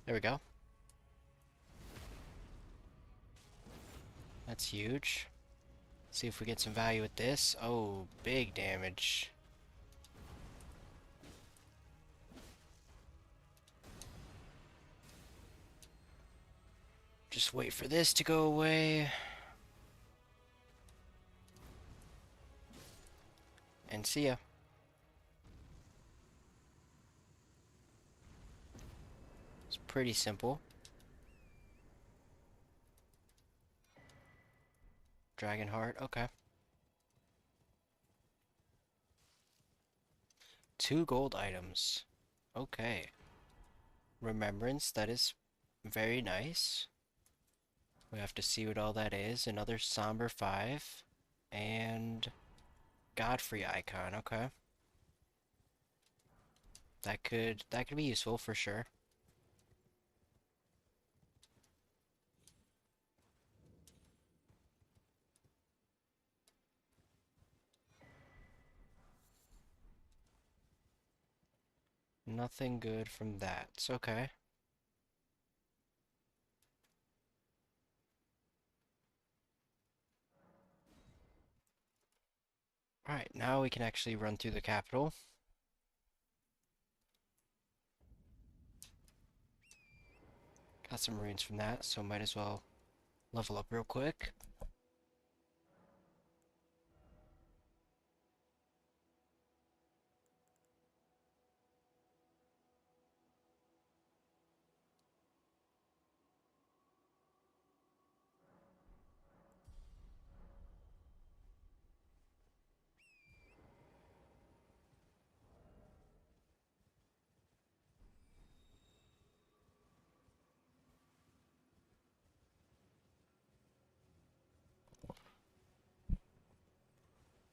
There we go. That's huge. See if we get some value with this. Oh, big damage. Just wait for this to go away. And see ya. It's pretty simple. Dragon Heart, okay. 2 gold items. Okay. Remembrance, that is very nice. We have to see what all that is. Another Somber 5. And Godfrey icon, okay. That could be useful for sure. Nothing good from that. It's okay. Alright, now we can actually run through the capital. Got some runes from that, so might as well level up real quick.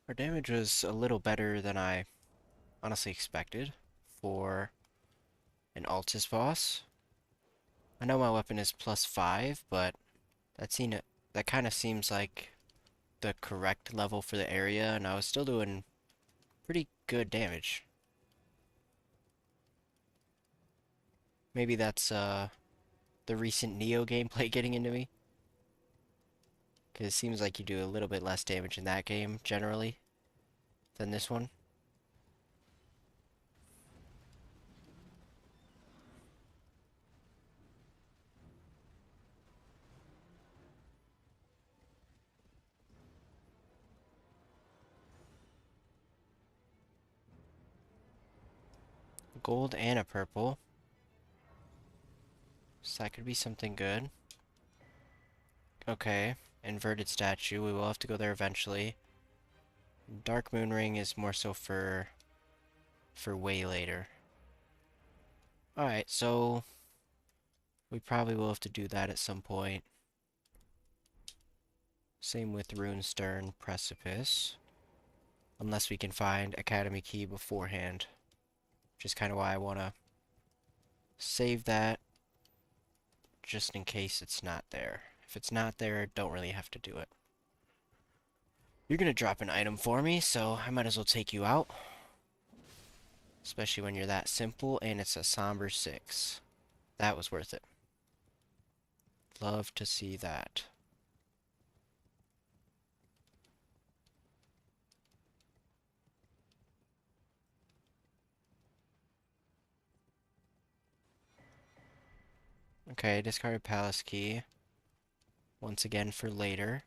Our damage was a little better than I honestly expected for an Altus boss. I know my weapon is +5, but that kind of seems like the correct level for the area, and I was still doing pretty good damage. Maybe that's the recent Neo gameplay getting into me, because it seems like you do a little bit less damage in that game generally than this one. Gold and a purple. So that could be something good. Okay, inverted statue. We will have to go there eventually. Dark Moon Ring is more so for way later. Alright, so we probably will have to do that at some point. Same with Runestern Precipice. unless we can find Academy Key beforehand, which is kind of why I want to save that just in case it's not there. If it's not there, don't really have to do it. You're gonna drop an item for me, so I might as well take you out. Especially when you're that simple and it's a somber 6. That was worth it. Love to see that. Okay, discard Palace Key. Once again for later.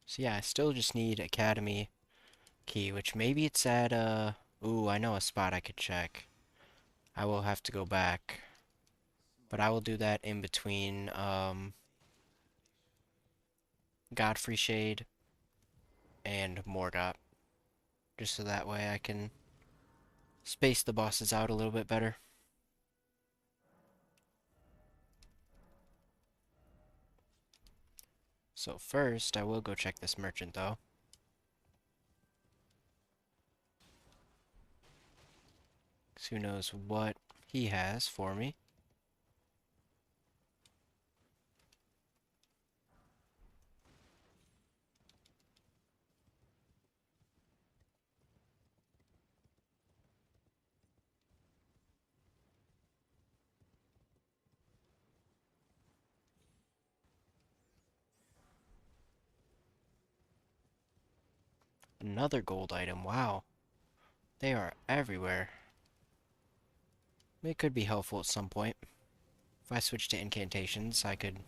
So yeah, I still just need Academy Key, which maybe it's at, ooh, I know a spot I could check. I will have to go back. But I will do that in between, Godfrey Shade and Morgott. Just so that way I can space the bosses out a little bit better. So first, I will go check this merchant, though. 'Cause who knows what he has for me. Another gold item, wow. They are everywhere. It could be helpful at some point. If I switch to incantations, I could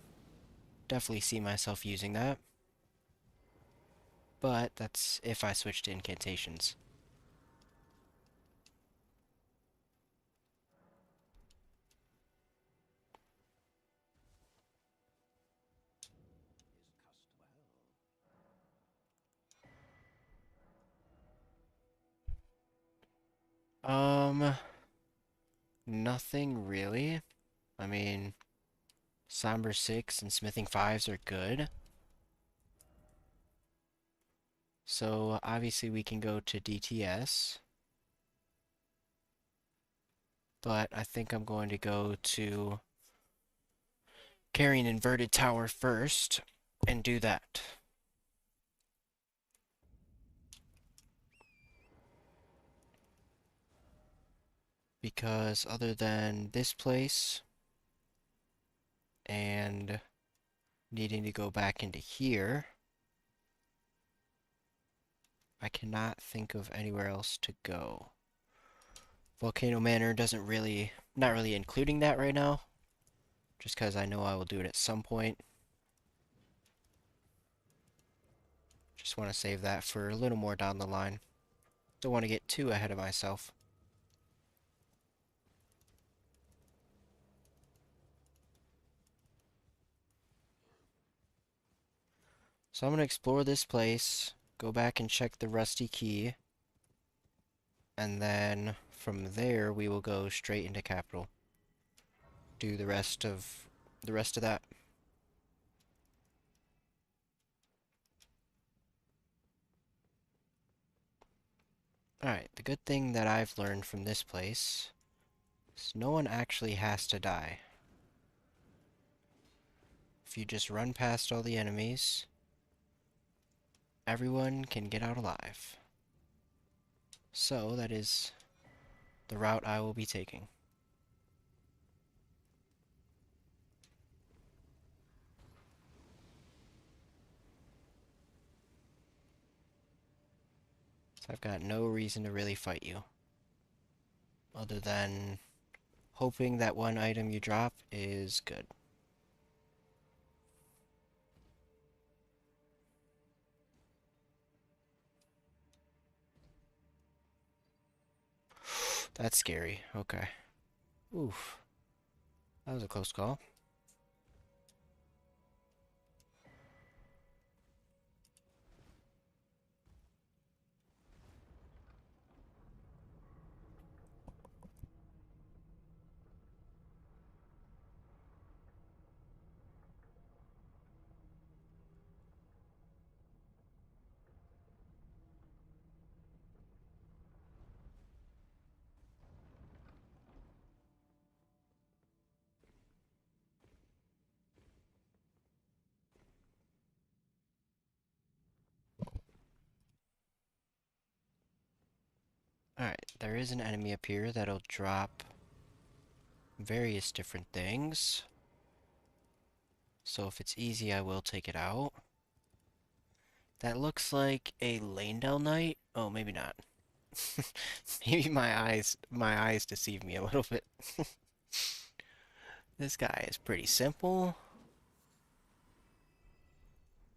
definitely see myself using that. But that's if I switch to incantations. Nothing really. I mean, Somber 6 and Smithing 5s are good. So obviously we can go to DTS. But I think I'm going to go to Carrying Inverted Tower first and do that. Because other than this place and needing to go back into here, I cannot think of anywhere else to go. Volcano Manor doesn't really, not really including that right now, just because I know I will do it at some point. Just want to save that for a little more down the line. Don't want to get too ahead of myself. So I'm going to explore this place, go back and check the rusty key, and then from there we will go straight into Capital. Do the rest of that. Alright, the good thing that I've learned from this place is no one actually has to die. If you just run past all the enemies, everyone can get out alive. So that is the route I will be taking. So I've got no reason to really fight you. Other than hoping that one item you drop is good. That's scary. Okay. Oof. That was a close call. Alright, there is an enemy up here that'll drop various different things. So if it's easy, I will take it out. That looks like a Lanedale Knight. Oh, maybe not. Maybe my eyes deceive me a little bit. This guy is pretty simple.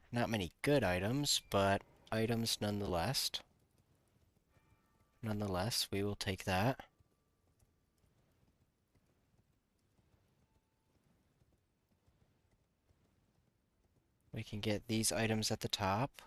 Not many good items, but items nonetheless. Nonetheless, we will take that. We can get these items at the top.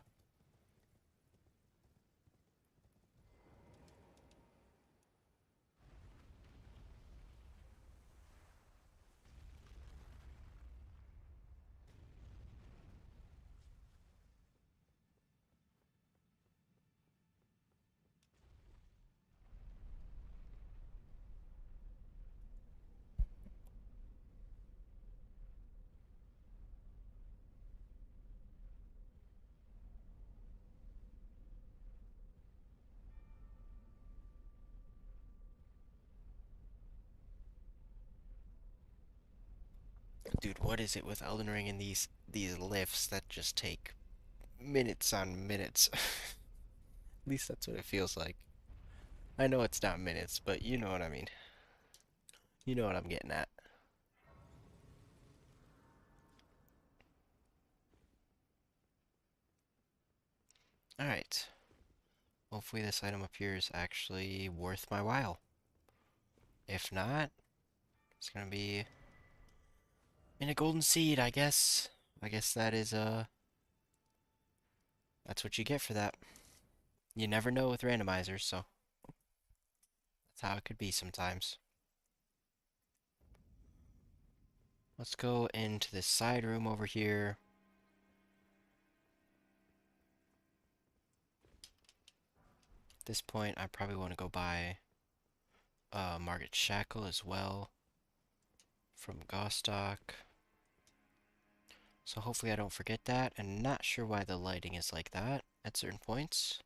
Dude, what is it with Elden Ring and these lifts that just take minutes on minutes? At least that's what it feels like. I know it's not minutes, but you know what I mean. You know what I'm getting at. Alright. Hopefully this item up here is actually worth my while. If not, it's gonna be in a golden seed, I guess. I guess that is, that's what you get for that. You never know with randomizers, so that's how it could be sometimes. Let's go into this side room over here. At this point, I probably want to go buy Margaret Shackle as well from Gostock. So hopefully I don't forget that, and not sure why the lighting is like that at certain points.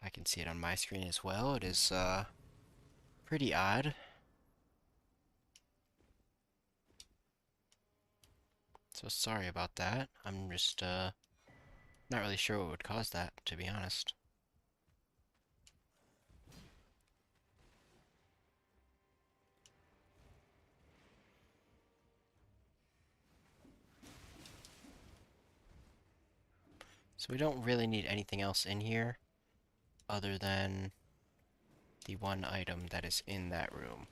I can see it on my screen as well. It is pretty odd. So sorry about that. I'm just not really sure what would cause that, to be honest. So we don't really need anything else in here other than the one item that is in that room.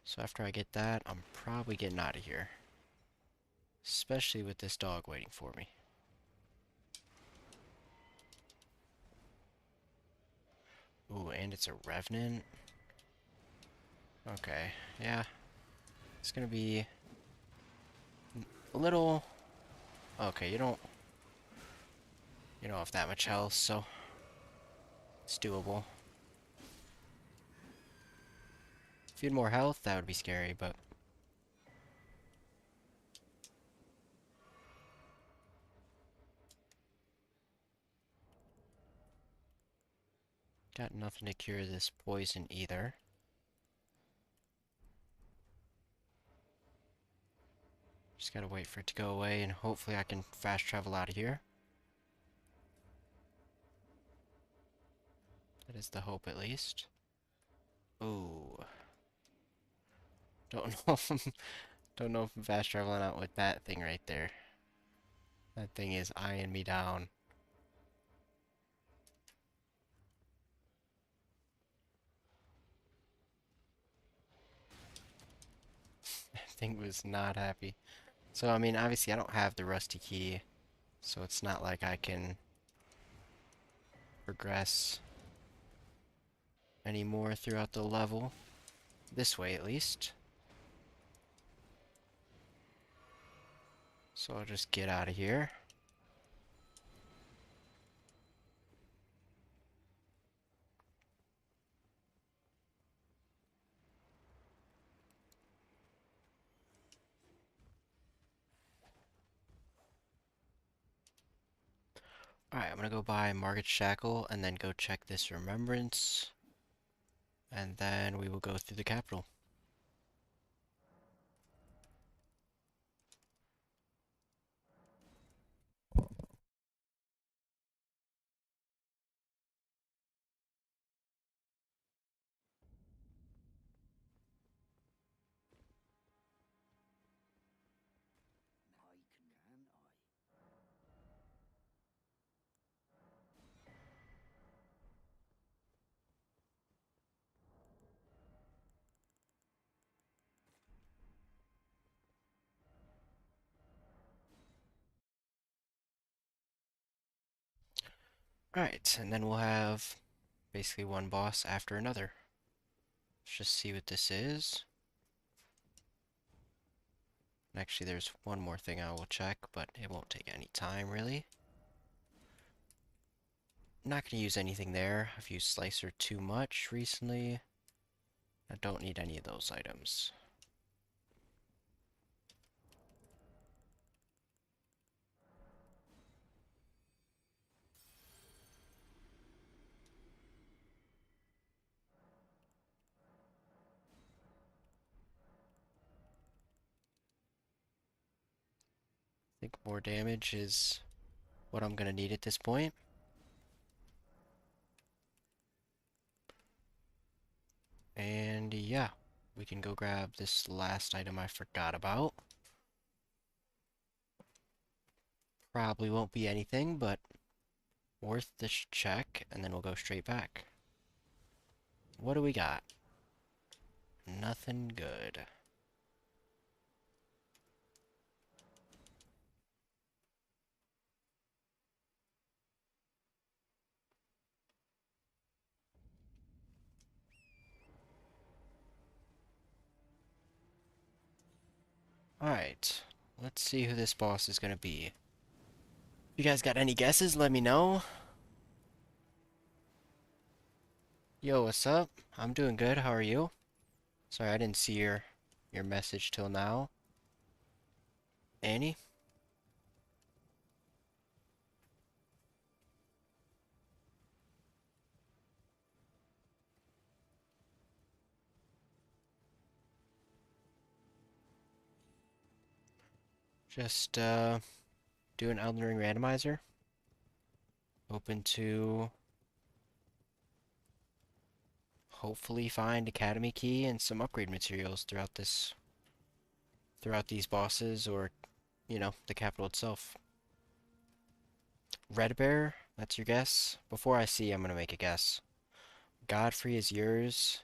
So after I get that, I'm probably getting out of here. Especially with this dog waiting for me. Ooh, and it's a revenant. Okay, yeah. It's gonna be a little... Okay, you don't have that much health, so it's doable. If you had more health, that would be scary, but... Got nothing to cure this poison either. Just gotta wait for it to go away, and hopefully I can fast travel out of here. That is the hope, at least. Ooh. Don't know if don't know if I'm fast traveling out with that thing right there. That thing is eyeing me down. That thing was not happy. So, I mean, obviously I don't have the rusty key, so it's not like I can progress anymore throughout the level. This way, at least. So I'll just get out of here. Alright, I'm gonna go buy Market Shackle and then go check this Remembrance. And then we will go through the capital. Alright, and then we'll have basically one boss after another. Let's just see what this is. Actually, there's one more thing I will check, but it won't take any time, really. I'm not going to use anything there. I've used Slicer too much recently. I don't need any of those items. I think more damage is what I'm going to need at this point. And yeah, we can go grab this last item I forgot about. Probably won't be anything, but worth the check, and then we'll go straight back. What do we got? Nothing good. Alright, let's see who this boss is gonna be. If you guys got any guesses, let me know. Yo, what's up? I'm doing good, how are you? Sorry, I didn't see your message till now. Annie? Just, do an Elden Ring randomizer. Open to hopefully find Academy Key and some upgrade materials throughout these bosses or, the capital itself. Red Bear, that's your guess? Before I see, I'm gonna make a guess. Godfrey is yours.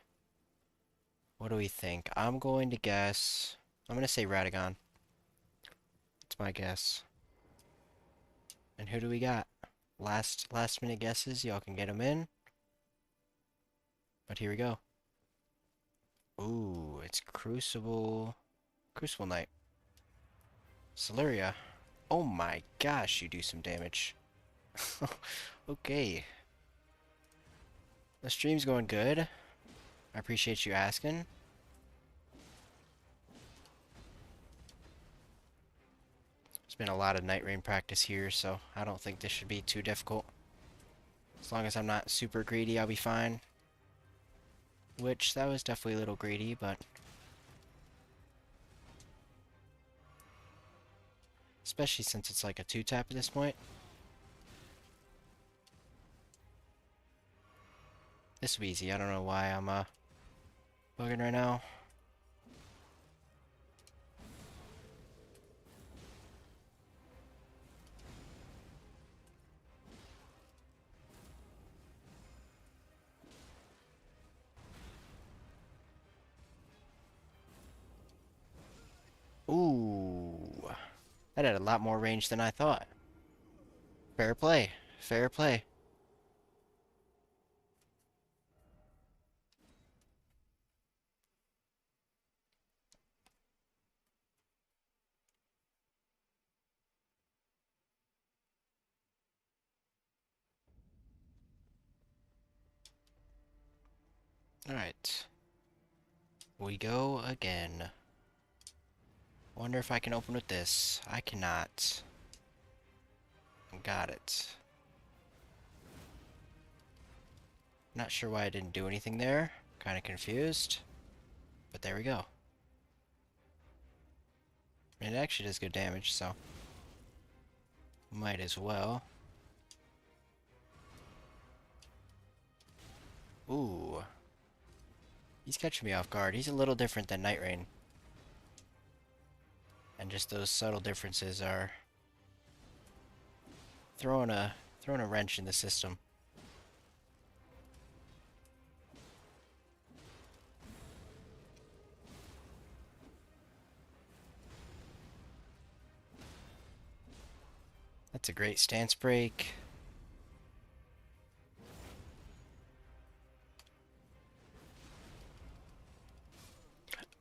What do we think? I'm going to guess. I'm gonna say Radagon. It's my guess. And who do we got? Last minute guesses, y'all can get them in. But here we go. Ooh, it's Crucible Knight. Celeria. Oh my gosh, you do some damage. Okay. The stream's going good. I appreciate you asking. There's been a lot of Night Rain practice here, so I don't think this should be too difficult. As long as I'm not super greedy, I'll be fine. Which, that was definitely a little greedy, but... especially since it's like a 2-tap at this point. This will be easy. I don't know why I'm, bugging right now. Ooh. That had a lot more range than I thought. Fair play. Fair play. Alright. We go again. Wonder if I can open with this. I cannot. Got it. Not sure why I didn't do anything there. Kind of confused. But there we go. And it actually does good damage, so might as well. Ooh. He's catching me off guard. He's a little different than Night Rain. And just those subtle differences are throwing a wrench in the system. That's a great stance break.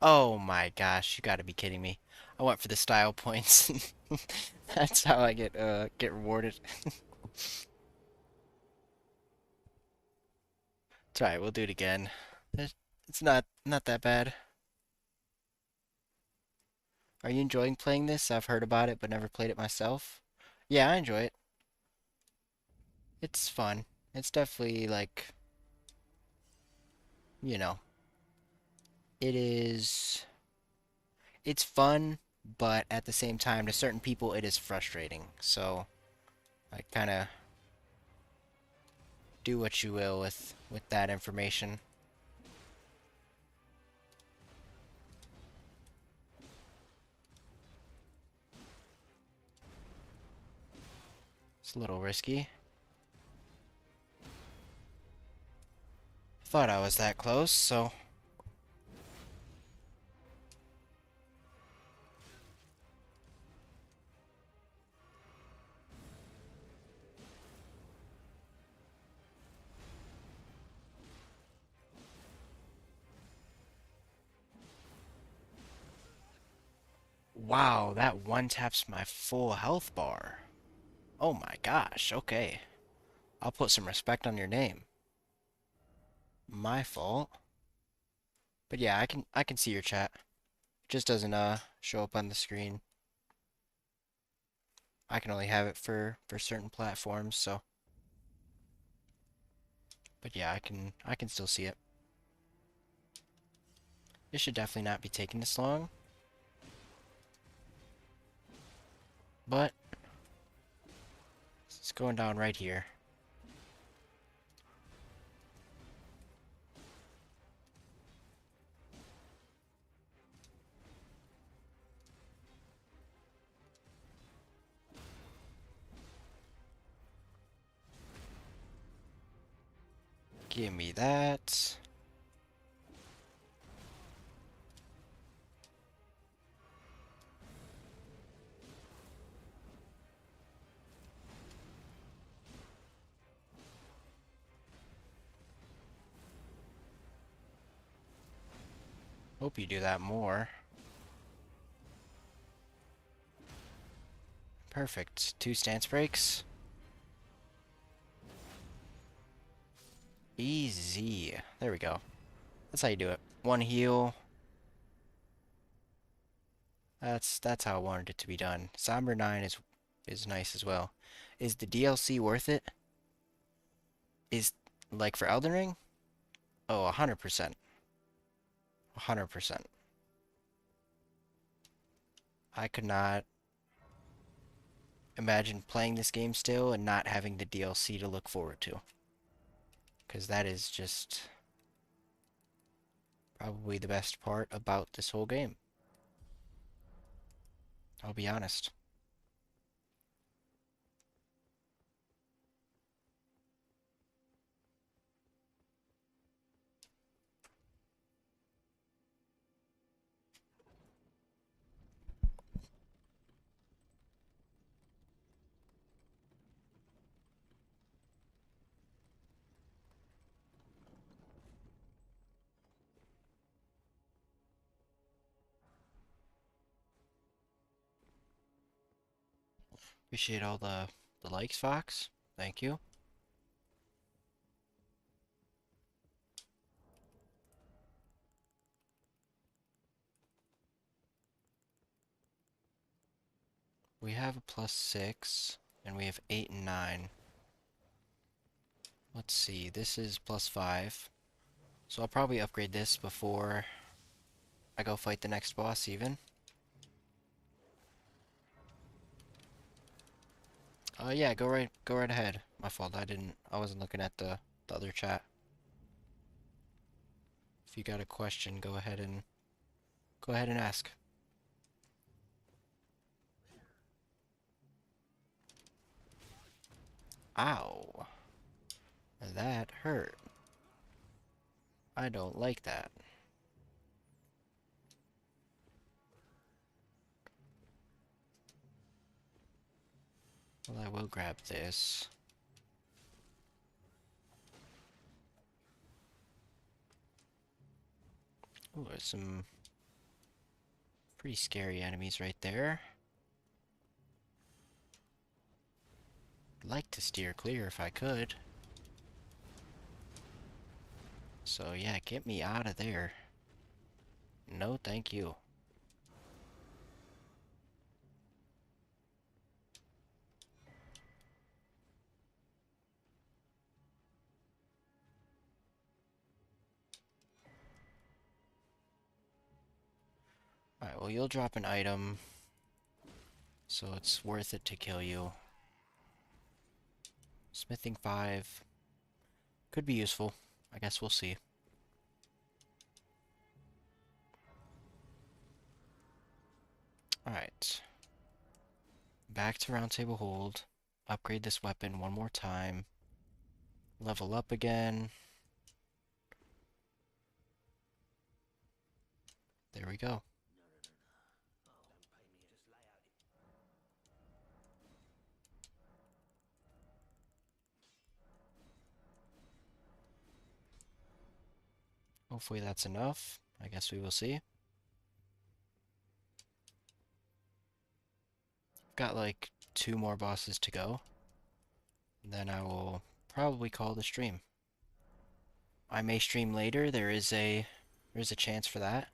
Oh my gosh, you gotta be kidding me. I went for the style points. That's how I get rewarded. It's alright, we'll do it again. It's not that bad. Are you enjoying playing this? I've heard about it but never played it myself. Yeah, I enjoy it. It's fun. It's definitely like, you know, it is it's fun, but at the same time to certain people it is frustrating. So, I kind of do what you will with that information. It's a little risky. Thought I was that close, so wow, that one taps my full health bar. Oh my gosh, okay. I'll put some respect on your name. My fault. But yeah, I can see your chat. Just doesn't show up on the screen. I can only have it for certain platforms, so but yeah, I can still see it. It should definitely not be taking this long. But it's going down right here. Give me that. Hope you do that more. Perfect. 2 stance breaks. Easy. There we go. That's how you do it. 1 heal. That's how I wanted it to be done. Somber 9 is nice as well. Is the DLC worth it? Is like for Elden Ring? Oh, 100%. 100%. I could not imagine playing this game still and not having the DLC to look forward to. Because that is just probably the best part about this whole game. I'll be honest. Appreciate all the likes, Fox. Thank you. We have a +6, and we have 8 and 9. Let's see, this is +5. So I'll probably upgrade this before I go fight the next boss even. Yeah, go right ahead. My fault, I wasn't looking at the other chat. If you got a question, go ahead and ask. Ow. That hurt. I don't like that. Well, I will grab this. Ooh, there's some pretty scary enemies right there. I'd like to steer clear if I could. So yeah, get me out of there. No, thank you. Alright, well, you'll drop an item, so it's worth it to kill you. Smithing 5 could be useful. I guess we'll see. Alright. Back to round table hold. Upgrade this weapon one more time. Level up again. There we go. Hopefully that's enough. I guess we will see. Got like 2 more bosses to go. Then I will probably call the stream. I may stream later. There's a chance for that.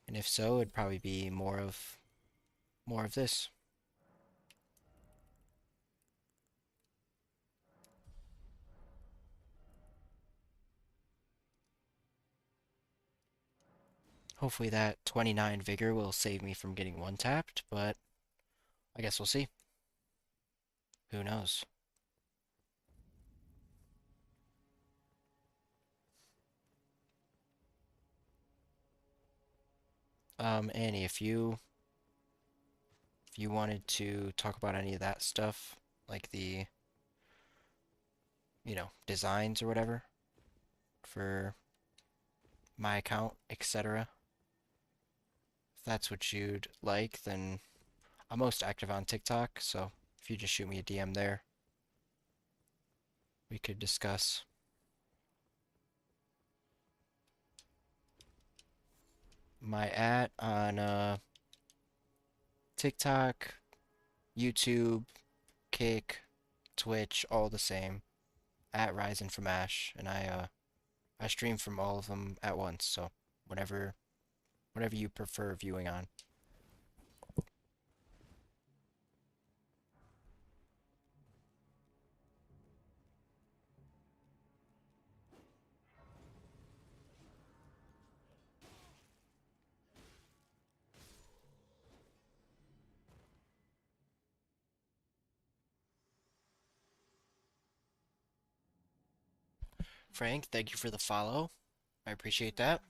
And if so, it'd probably be more of this. Hopefully that 29 vigor will save me from getting one-tapped, but I guess we'll see. Who knows? Annie, if you wanted to talk about any of that stuff, like the, designs or whatever for my account, etc. If that's what you'd like, then I'm most active on TikTok, so if you just shoot me a DM there, we could discuss. My on TikTok, YouTube, Kick, Twitch, all the same. At Ryzen From Ash, and I stream from all of them at once, so whatever you prefer viewing on. Frank, thank you for the follow. I appreciate that.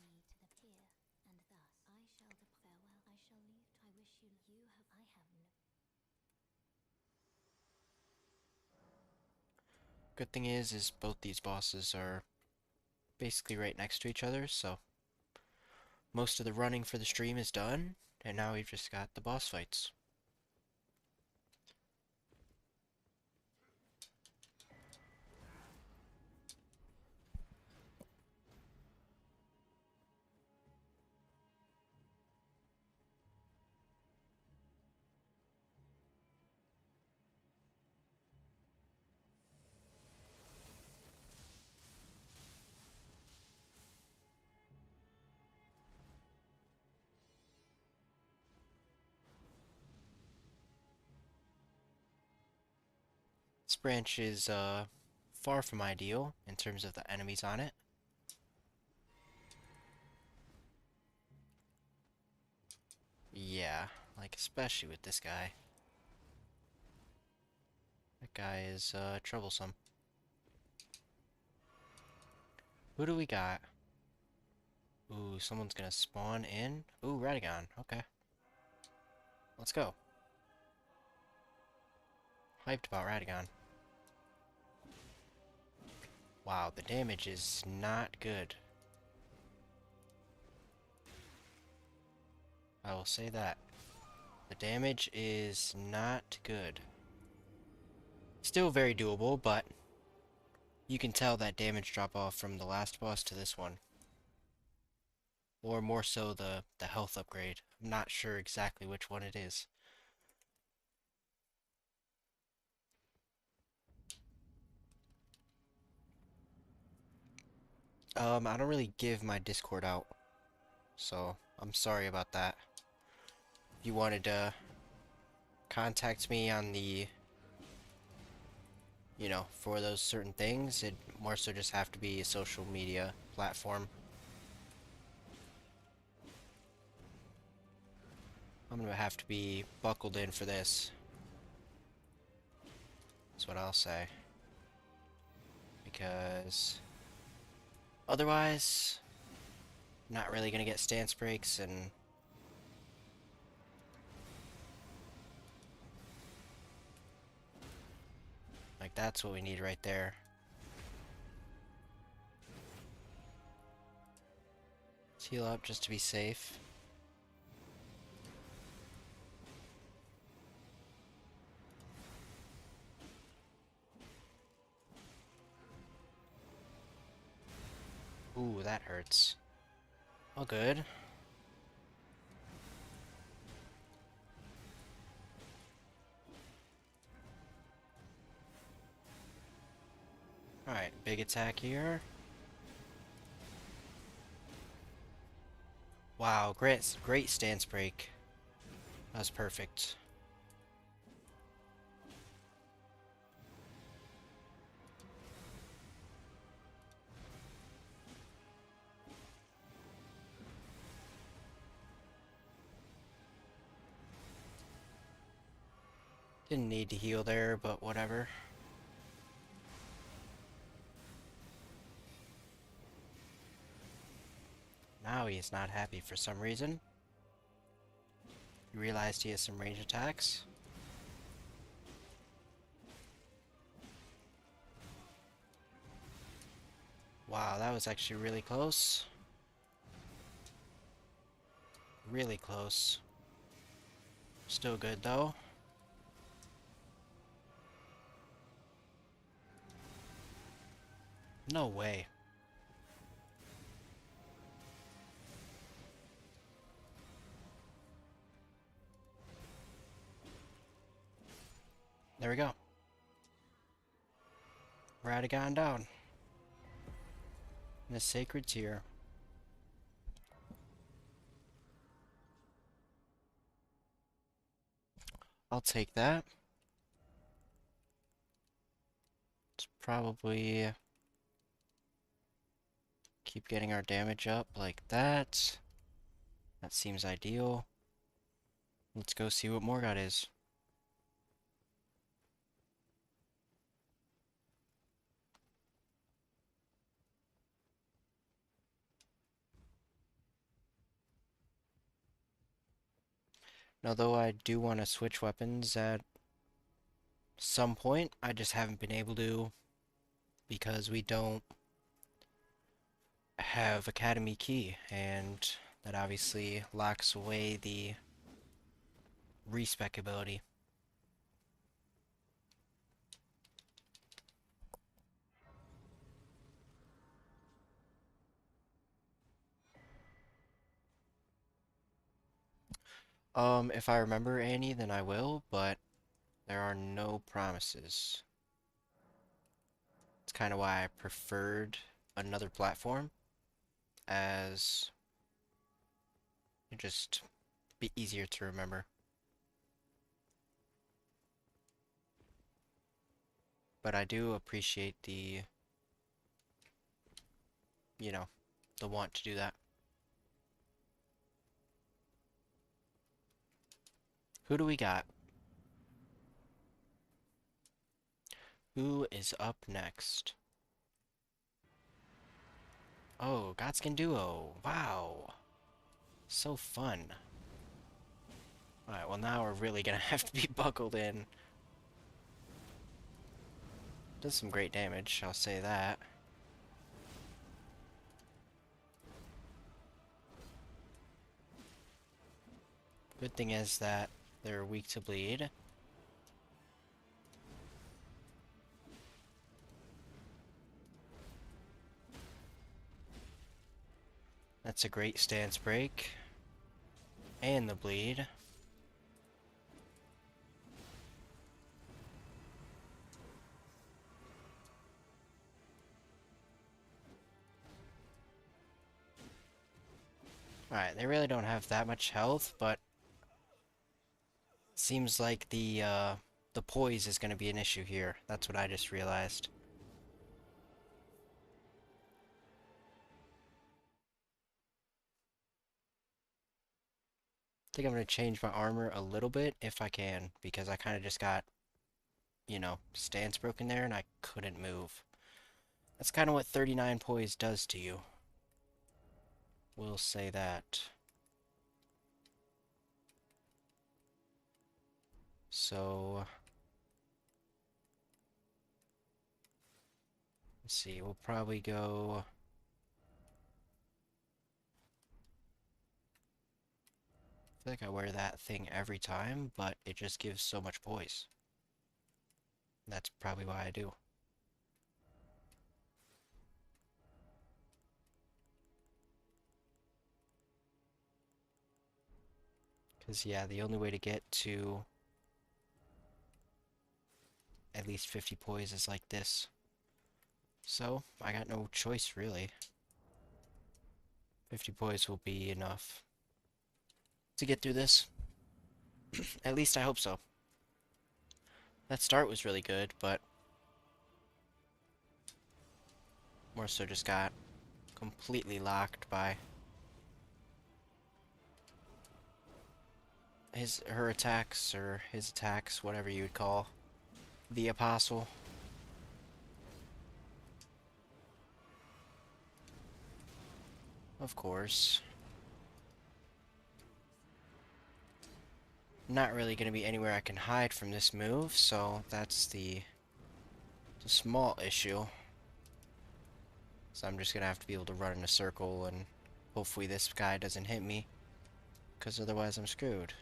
Good thing is both these bosses are basically right next to each other, so most of the running for the stream is done, and now we've just got the boss fights. This branch is far from ideal in terms of the enemies on it. Yeah, like especially with this guy. That guy is troublesome. Who do we got? Ooh, someone's gonna spawn in. Ooh, Radagon. Okay. Let's go. Hyped about Radagon. Wow, the damage is not good. I will say that. The damage is not good. Still very doable, but you can tell that damage drop off from the last boss to this one. Or more so the health upgrade. I'm not sure exactly which one it is. I don't really give my Discord out, so I'm sorry about that. If you wanted to contact me on the, for those certain things, it more so just have to be a social media platform. I'm gonna have to be buckled in for this. That's what I'll say. Because otherwise, I'm not really gonna get stance breaks and like that's what we need right there. Let's heal up just to be safe. Ooh, that hurts. All good. Alright, big attack here. Wow, great stance break. That was perfect. Didn't need to heal there, but whatever. Now he is not happy for some reason. He realized he has some range attacks. Wow, that was actually really close. Really close. Still good though. No way. There we go. Radagon down. The sacred tier. I'll take that. Let's probably keep getting our damage up like that. That seems ideal. Let's go see what Morgott is. Now, though I do want to switch weapons at some point, I just haven't been able to because we don't have Academy Key, and that obviously locks away the respec ability. If I remember Annie, then I will, but there are no promises. It's kind of why I preferred another platform, as it just be easier to remember. but I do appreciate the, you know, the want to do that. Who do we got? Who is up next? Oh, Godskin Duo. Wow. So fun. Alright, well now we're really gonna have to be buckled in. Does some great damage, I'll say that. Good thing is that they're weak to bleed. That's a great stance break. And the bleed. Alright, they really don't have that much health, but seems like the poise is gonna be an issue here. That's what I just realized. I think I'm gonna change my armor a little bit if I can, because I kinda just got, you know, stance broken there and I couldn't move. That's kinda what 39 poise does to you. We'll say that. So, let's see, we'll probably go... I feel like I wear that thing every time, but it just gives so much poise. That's probably why I do. Because, yeah, the only way to get to at least 50 poise is like this. So, I got no choice, really. 50 poise will be enough to get through this. At least I hope so. That start was really good, but more so just got completely locked by her attacks, or his attacks, whatever you would call the apostle. Of course. Not really going to be anywhere I can hide from this move, so that's the small issue. So I'm just going to have to be able to run in a circle, and hopefully this guy doesn't hit me, because otherwise I'm screwed.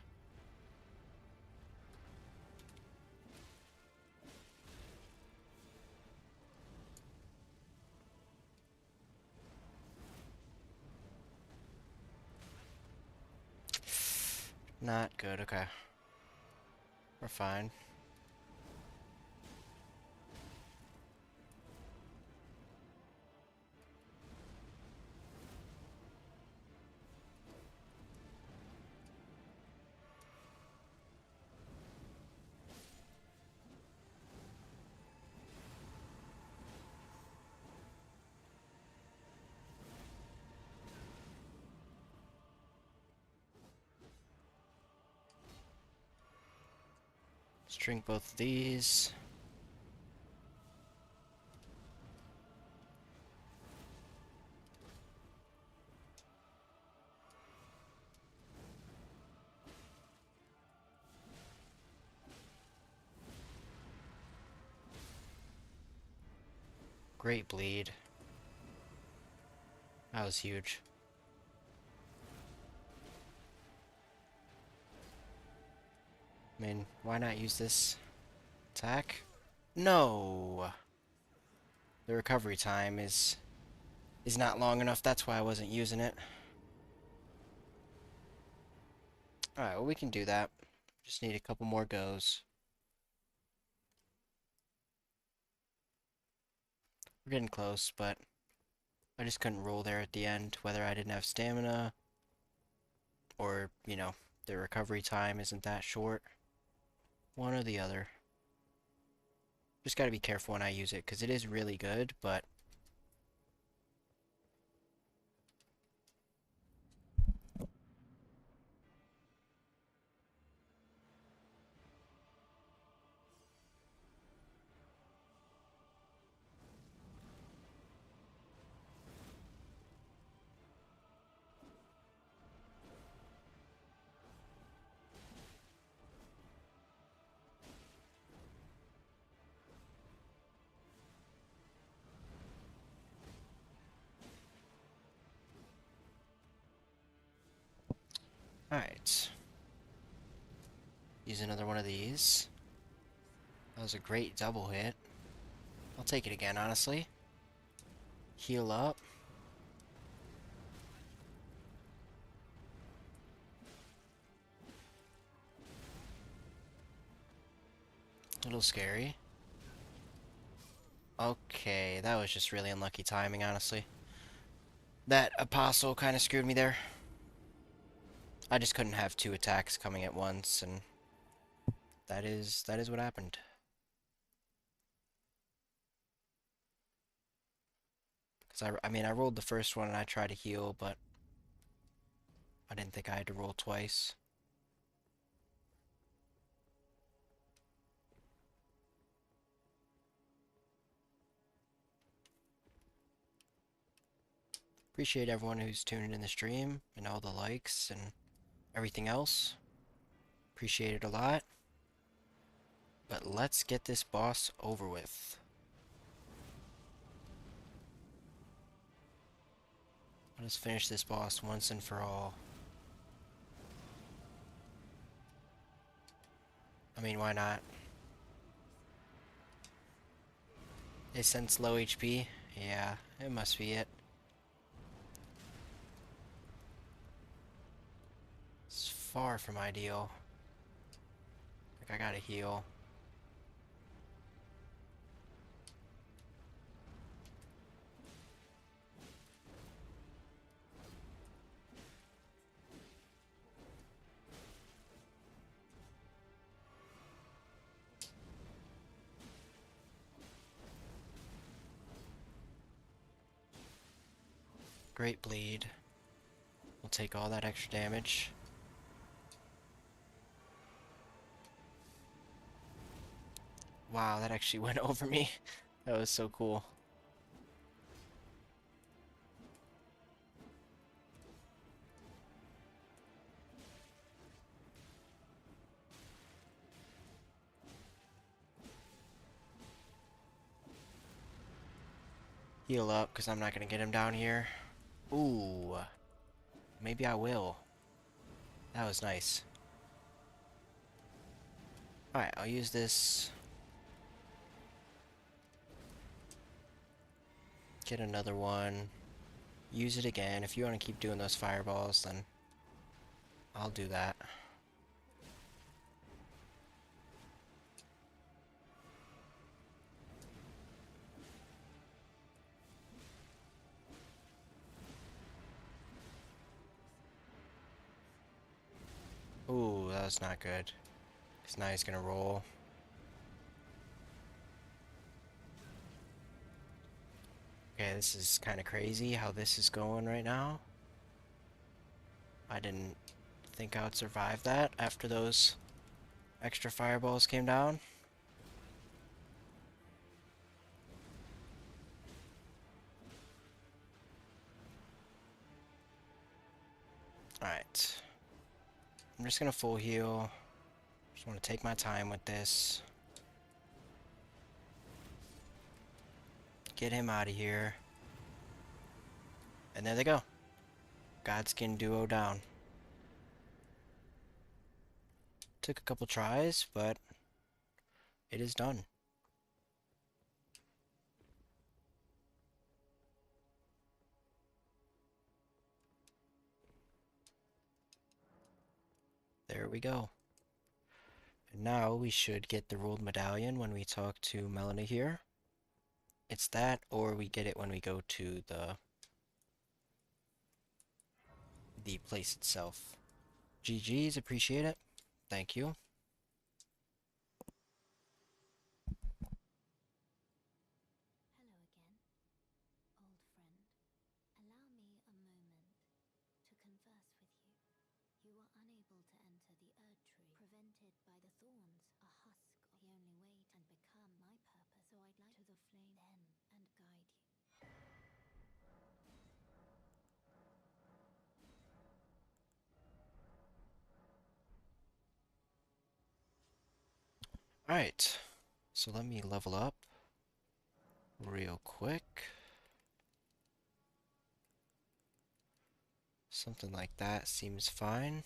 Not good, okay. We're fine. Let's drink both of these. Great bleed. That was huge. I mean, why not use this attack? No! The recovery time is not long enough, that's why I wasn't using it. Alright, well we can do that. Just need a couple more goes. We're getting close, but I just couldn't roll there at the end, whether I didn't have stamina or, you know, the recovery time isn't that short. One or the other. Just gotta be careful when I use it, because it is really good, but... Alright. Use another one of these. That was a great double hit. I'll take it again, honestly. Heal up. A little scary. Okay, that was just really unlucky timing, honestly. That apostle kind of screwed me there. I just couldn't have two attacks coming at once, and that is what happened. Because I mean, I rolled the first one and I tried to heal, but I didn't think I had to roll twice. Appreciate everyone who's tuning in the stream and all the likes and everything else. Appreciate it a lot. But let's get this boss over with. Let's finish this boss once and for all. I mean, why not? They sense low HP? Yeah, it must be it. It's far from ideal. Like, I gotta heal. Great bleed. We'll take all that extra damage. Wow, that actually went over me. That was so cool. Heal up, because I'm not going to get him down here. Ooh. Maybe I will. That was nice. Alright, I'll use this. Get another one. Use it again. If you want to keep doing those fireballs, then I'll do that. Ooh, that was not good. Because now he's going to roll. Okay, this is kind of crazy how this is going right now. I didn't think I would survive that after those extra fireballs came down. Alright. I'm just gonna full heal. Just want to take my time with this. Get him out of here. And there they go. Godskin duo down. Took a couple tries, but it is done. There we go. And now we should get the ruled medallion when we talk to Melanie here. It's that, or we get it when we go to the place itself. GG's, appreciate it. Thank you. Alright, so let me level up real quick. Something like that seems fine.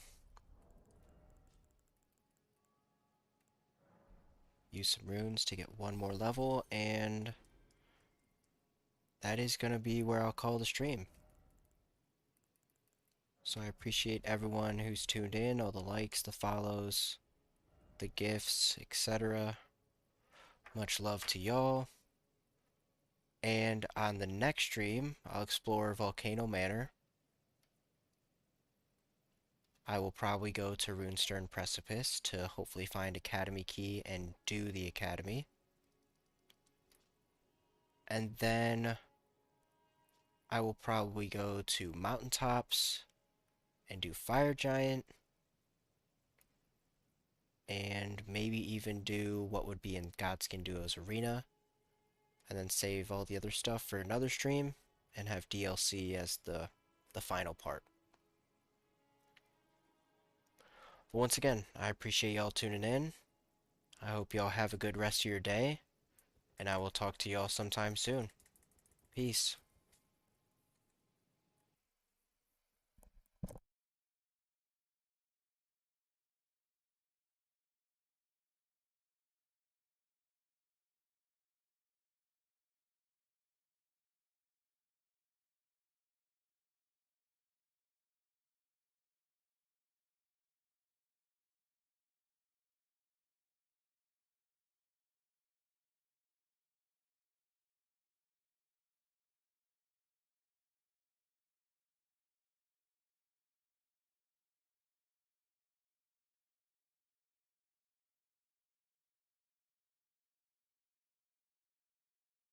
Use some runes to get one more level, and that is going to be where I'll call the stream. So I appreciate everyone who's tuned in, all the likes, the follows, the gifts, etc. Much love to y'all. And on the next stream, I'll explore Volcano Manor. I will probably go to Runestern Precipice to hopefully find Academy Key and do the Academy. And then I will probably go to Mountaintops and do Fire Giant. And maybe even do what would be in Godskin Duo's Arena. And then save all the other stuff for another stream and have DLC as the final part. But once again, I appreciate y'all tuning in. I hope y'all have a good rest of your day, and I will talk to y'all sometime soon. Peace.